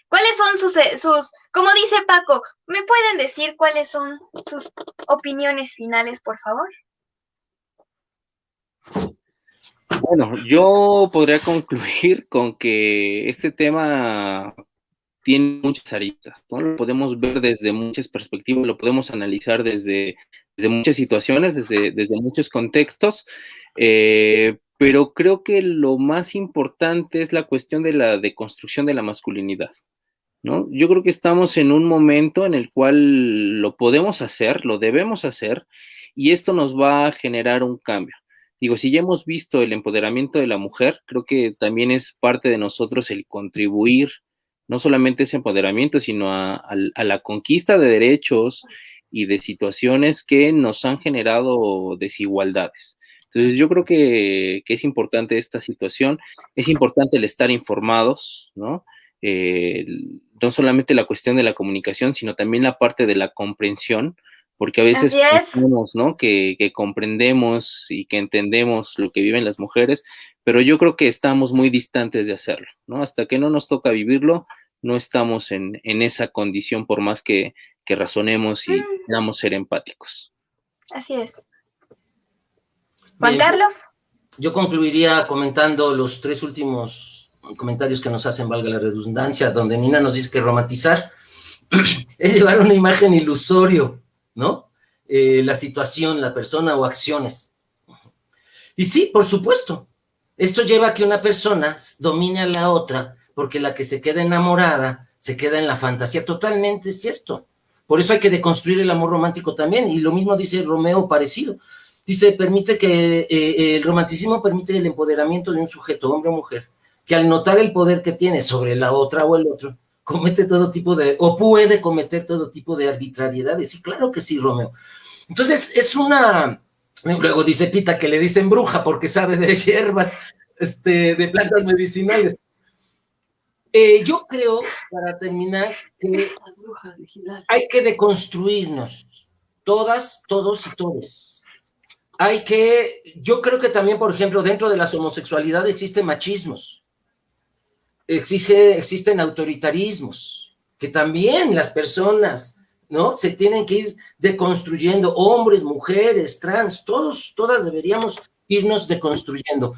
¿Cuáles son como dice Paco, ¿me pueden decir cuáles son sus opiniones finales, por favor? Bueno, yo podría concluir con que este tema tiene muchas aristas, ¿no? Lo podemos ver desde muchas perspectivas, lo podemos analizar desde muchas situaciones, desde muchos contextos, pero creo que lo más importante es la cuestión de la deconstrucción de la masculinidad, ¿no? Yo creo que estamos en un momento en el cual lo podemos hacer, lo debemos hacer, y esto nos va a generar un cambio. Digo, si ya hemos visto el empoderamiento de la mujer, creo que también es parte de nosotros el contribuir, no solamente ese empoderamiento, sino a la conquista de derechos y de situaciones que nos han generado desigualdades. Entonces, yo creo que es importante esta situación, es importante el estar informados, ¿no? No solamente la cuestión de la comunicación, sino también la parte de la comprensión, porque a veces pensamos, ¿no? que comprendemos y que entendemos lo que viven las mujeres, pero yo creo que estamos muy distantes de hacerlo, ¿no? Hasta que no nos toca vivirlo, no estamos en esa condición, por más que razonemos y queramos ser empáticos. Así es. Juan Carlos. Yo concluiría comentando los 3 últimos comentarios que nos hacen, valga la redundancia, donde Nina nos dice que romantizar es llevar una imagen ilusorio, ¿no? La situación, la persona o acciones. Y sí, por supuesto, esto lleva a que una persona domine a la otra, porque la que se queda enamorada se queda en la fantasía. Totalmente cierto. Por eso hay que deconstruir el amor romántico también, y lo mismo dice Romeo, parecido. Dice, permite que el romanticismo permite el empoderamiento de un sujeto, hombre o mujer, que al notar el poder que tiene sobre la otra o el otro, comete todo tipo de, o puede cometer todo tipo de arbitrariedades. Sí, claro que sí, Romeo. Entonces, es una, luego dice Pita que le dicen bruja porque sabe de hierbas, de plantas medicinales. Yo creo, para terminar, que hay que deconstruirnos, todas, todos y todes. Yo creo que también, por ejemplo, dentro de las homosexualidades existen machismos, existen autoritarismos, que también las personas, ¿no? Se tienen que ir deconstruyendo, hombres, mujeres, trans, todas deberíamos irnos deconstruyendo.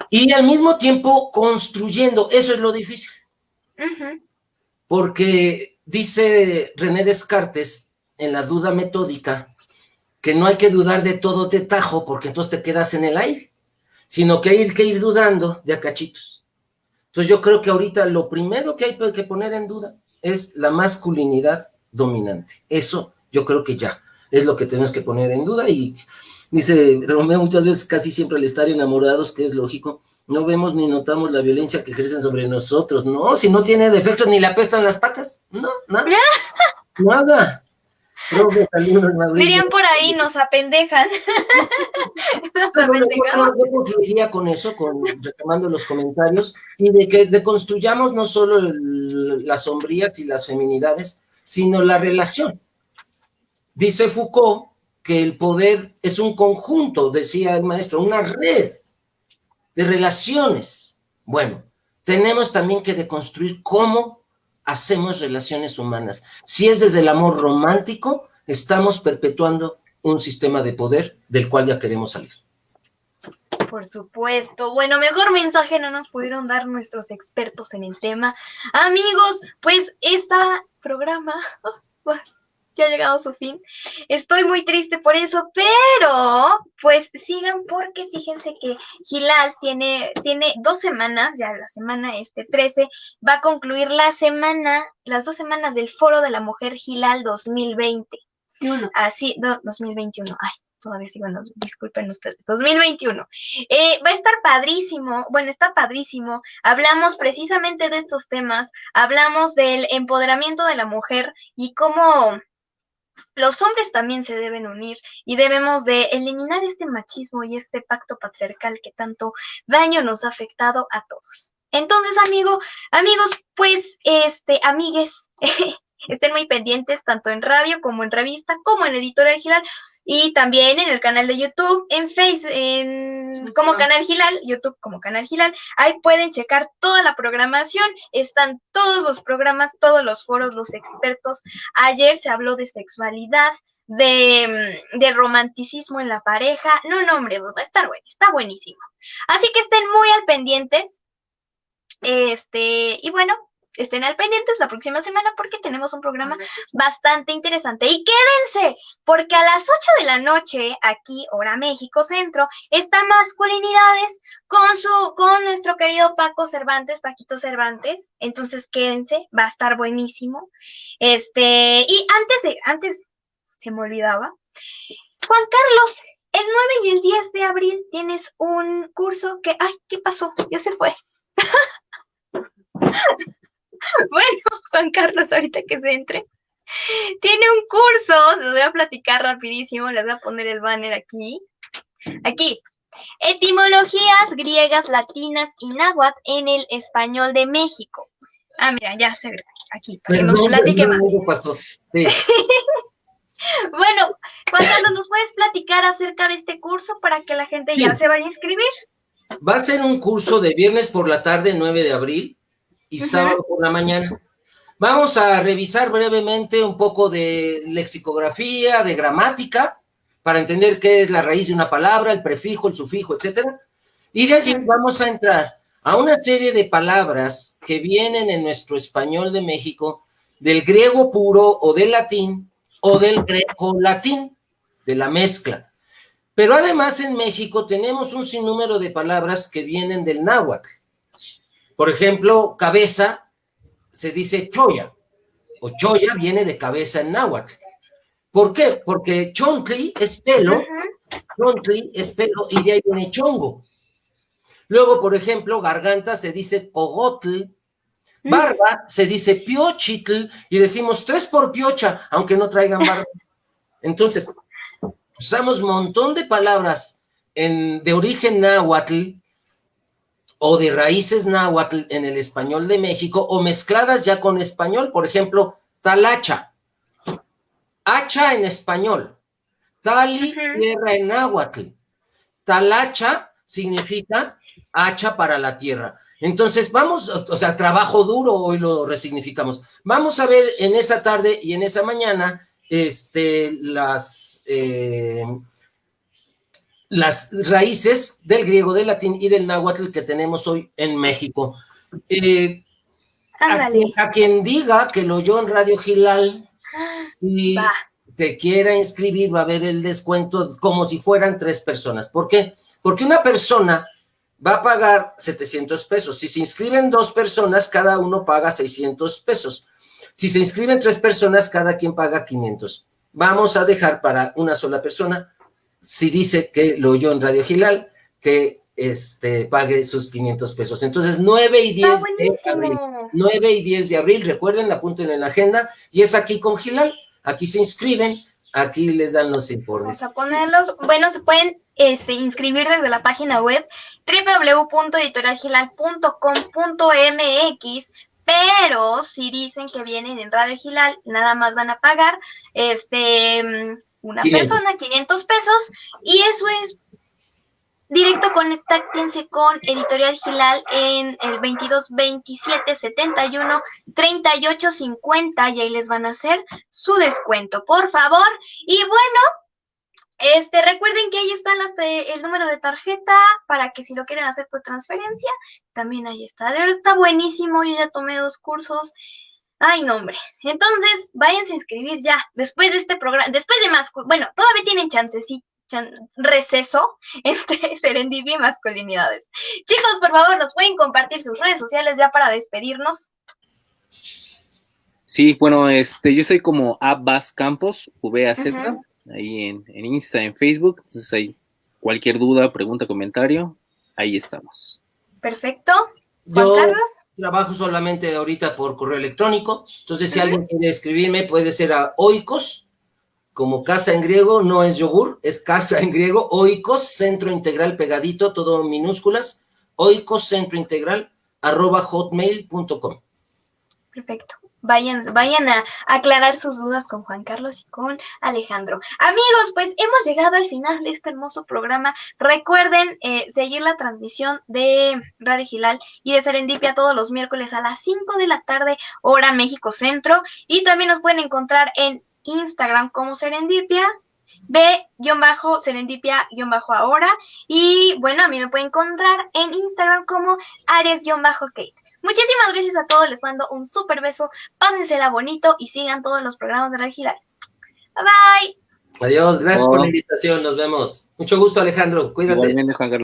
Y al mismo tiempo construyendo, eso es lo difícil. Porque dice René Descartes en La duda metódica, que no hay que dudar de todo de tajo, porque entonces te quedas en el aire, sino que hay que ir dudando de a cachitos. Entonces yo creo que ahorita lo primero que hay que poner en duda es la masculinidad dominante. Eso yo creo que ya es lo que tenemos que poner en duda. Y dice Romeo, muchas veces, casi siempre al estar enamorados, que es lógico, no vemos ni notamos la violencia que ejercen sobre nosotros. No, si no tiene defectos ni le apestan las patas. No, nada. Nada. Dirían por ahí, nos apendejan. Yo concluiría con eso, retomando los comentarios, y de que deconstruyamos no solo las sombrías y las feminidades, sino la relación. Dice Foucault que el poder es un conjunto, decía el maestro, una red de relaciones. Bueno, tenemos también que deconstruir cómo hacemos relaciones humanas. Si es desde el amor romántico, estamos perpetuando un sistema de poder del cual ya queremos salir. Por supuesto. Bueno, mejor mensaje no nos pudieron dar nuestros expertos en el tema. Amigos, pues este programa ya ha llegado a su fin. Estoy muy triste por eso, pero pues sigan, porque fíjense que Gilal tiene 2 semanas, ya la semana 13, va a concluir las 2 semanas del Foro de la Mujer Gilal 2020. Así, 2021, ay, todavía sigo, disculpen ustedes, 2021. Va a estar padrísimo, bueno, está padrísimo. Hablamos precisamente de estos temas, hablamos del empoderamiento de la mujer y cómo Los hombres también se deben unir y debemos de eliminar este machismo y este pacto patriarcal que tanto daño nos ha afectado a todos. Entonces, amigos, pues, amigues, estén muy pendientes tanto en radio como en revista, como en Editorial Gilal y también en el canal de YouTube, en Facebook, como Canal Gilal, YouTube como Canal Gilal. Ahí pueden checar toda la programación, están todos los programas, todos los foros, los expertos. Ayer se habló de sexualidad, de romanticismo en la pareja. No, hombre, va a estar bueno, está buenísimo. Así que estén muy al pendientes. Y bueno, estén al pendientes la próxima semana porque tenemos un programa bastante interesante. Y quédense, porque a las 8 de la noche, aquí, hora México Centro, está Masculinidades con nuestro querido Paquito Cervantes. Entonces quédense, va a estar buenísimo. Y antes se me olvidaba, Juan Carlos, el 9 y el 10 de abril tienes un curso que, ay, ¿qué pasó? Ya se fue. Bueno, Juan Carlos, ahorita que se entre, tiene un curso, les voy a platicar rapidísimo, les voy a poner el banner aquí, etimologías griegas, latinas y náhuatl en el español de México. Ah, mira, ya se ve aquí, para que nos platique más. Pasó. Sí. Bueno, Juan Carlos, ¿nos puedes platicar acerca de este curso para que la gente ya se vaya a inscribir? Va a ser un curso de viernes por la tarde, 9 de abril, y sábado por la mañana. Vamos a revisar brevemente un poco de lexicografía, de gramática, para entender qué es la raíz de una palabra, el prefijo, el sufijo, etcétera. Y de allí vamos a entrar a una serie de palabras que vienen en nuestro español de México del griego puro o del latín o del greco-latín, de la mezcla. Pero además en México tenemos un sinnúmero de palabras que vienen del náhuatl. Por ejemplo, cabeza se dice choya, o choya viene de cabeza en náhuatl. ¿Por qué? Porque chontli es pelo, y de ahí viene chongo. Luego, por ejemplo, garganta se dice cogotl, barba se dice piochitl, y decimos 3 por piocha, aunque no traigan barba. Entonces, usamos un montón de palabras de origen náhuatl o de raíces náhuatl en el español de México o mezcladas ya con español. Por ejemplo, talacha, hacha en español, tali, tierra en náhuatl. Talacha significa hacha para la tierra. Entonces, vamos, o sea, trabajo duro, hoy lo resignificamos. Vamos a ver en esa tarde y en esa mañana las raíces del griego, del latín y del náhuatl que tenemos hoy en México. A quien diga que lo oyó en Radio Gilal y se quiera inscribir, va a haber el descuento como si fueran 3 personas. ¿Por qué? Porque una persona va a pagar 700 pesos. Si se inscriben 2 personas, cada uno paga 600 pesos. Si se inscriben 3 personas, cada quien paga 500. Vamos a dejar para una sola persona, si dice que lo oyó en Radio Gilal, que pague sus 500 pesos. Entonces, 9 y 10 de abril. 9 y 10 de abril, recuerden, apúntenlo en la agenda, y es aquí con Gilal. Aquí se inscriben, aquí les dan los informes. Vamos a ponerlos, bueno, se pueden inscribir desde la página web www.editorialgilal.com.mx, pero si dicen que vienen en Radio Gilal, nada más van a pagar una 500. persona 500 pesos, y eso es directo. Contáctense con Editorial Gilal en el 22 27 71 38 50 y ahí les van a hacer su descuento, por favor. Y bueno, recuerden que ahí está el número de tarjeta para que si lo quieren hacer por transferencia, también ahí está. De verdad está buenísimo, yo ya tomé 2 cursos. Ay, no, hombre. Entonces, váyanse a inscribir ya, después de este programa, después de más, bueno, todavía tienen receso entre Serendipia y Masculinidades. Chicos, por favor, ¿nos pueden compartir sus redes sociales ya para despedirnos? Sí, bueno, yo soy como Abbas Campos, VAZ, ahí en Insta, en Facebook. Entonces, ahí cualquier duda, pregunta, comentario, ahí estamos. Perfecto. Juan Carlos. Trabajo solamente ahorita por correo electrónico, entonces si alguien quiere escribirme puede ser a oikos, como casa en griego, no es yogur, es casa en griego, Oikos, centro integral pegadito, todo minúsculas, Oikos, centro integral, @hotmail.com. Perfecto. Vayan a aclarar sus dudas con Juan Carlos y con Alejandro. Amigos, pues hemos llegado al final de este hermoso programa. Recuerden seguir la transmisión de Radio Gilal y de Serendipia todos los miércoles a las 5 de la tarde, hora México Centro. Y también nos pueden encontrar en Instagram como Serendipia, B-Serendipia-ahora. Y bueno, a mí me pueden encontrar en Instagram como Ares-Kate. Muchísimas gracias a todos, les mando un súper beso, pásensela bonito y sigan todos los programas de Radio Gilal. Bye bye. Adiós, gracias por la invitación, nos vemos. Mucho gusto, Alejandro, cuídate. Igualmente, Juan Carlos.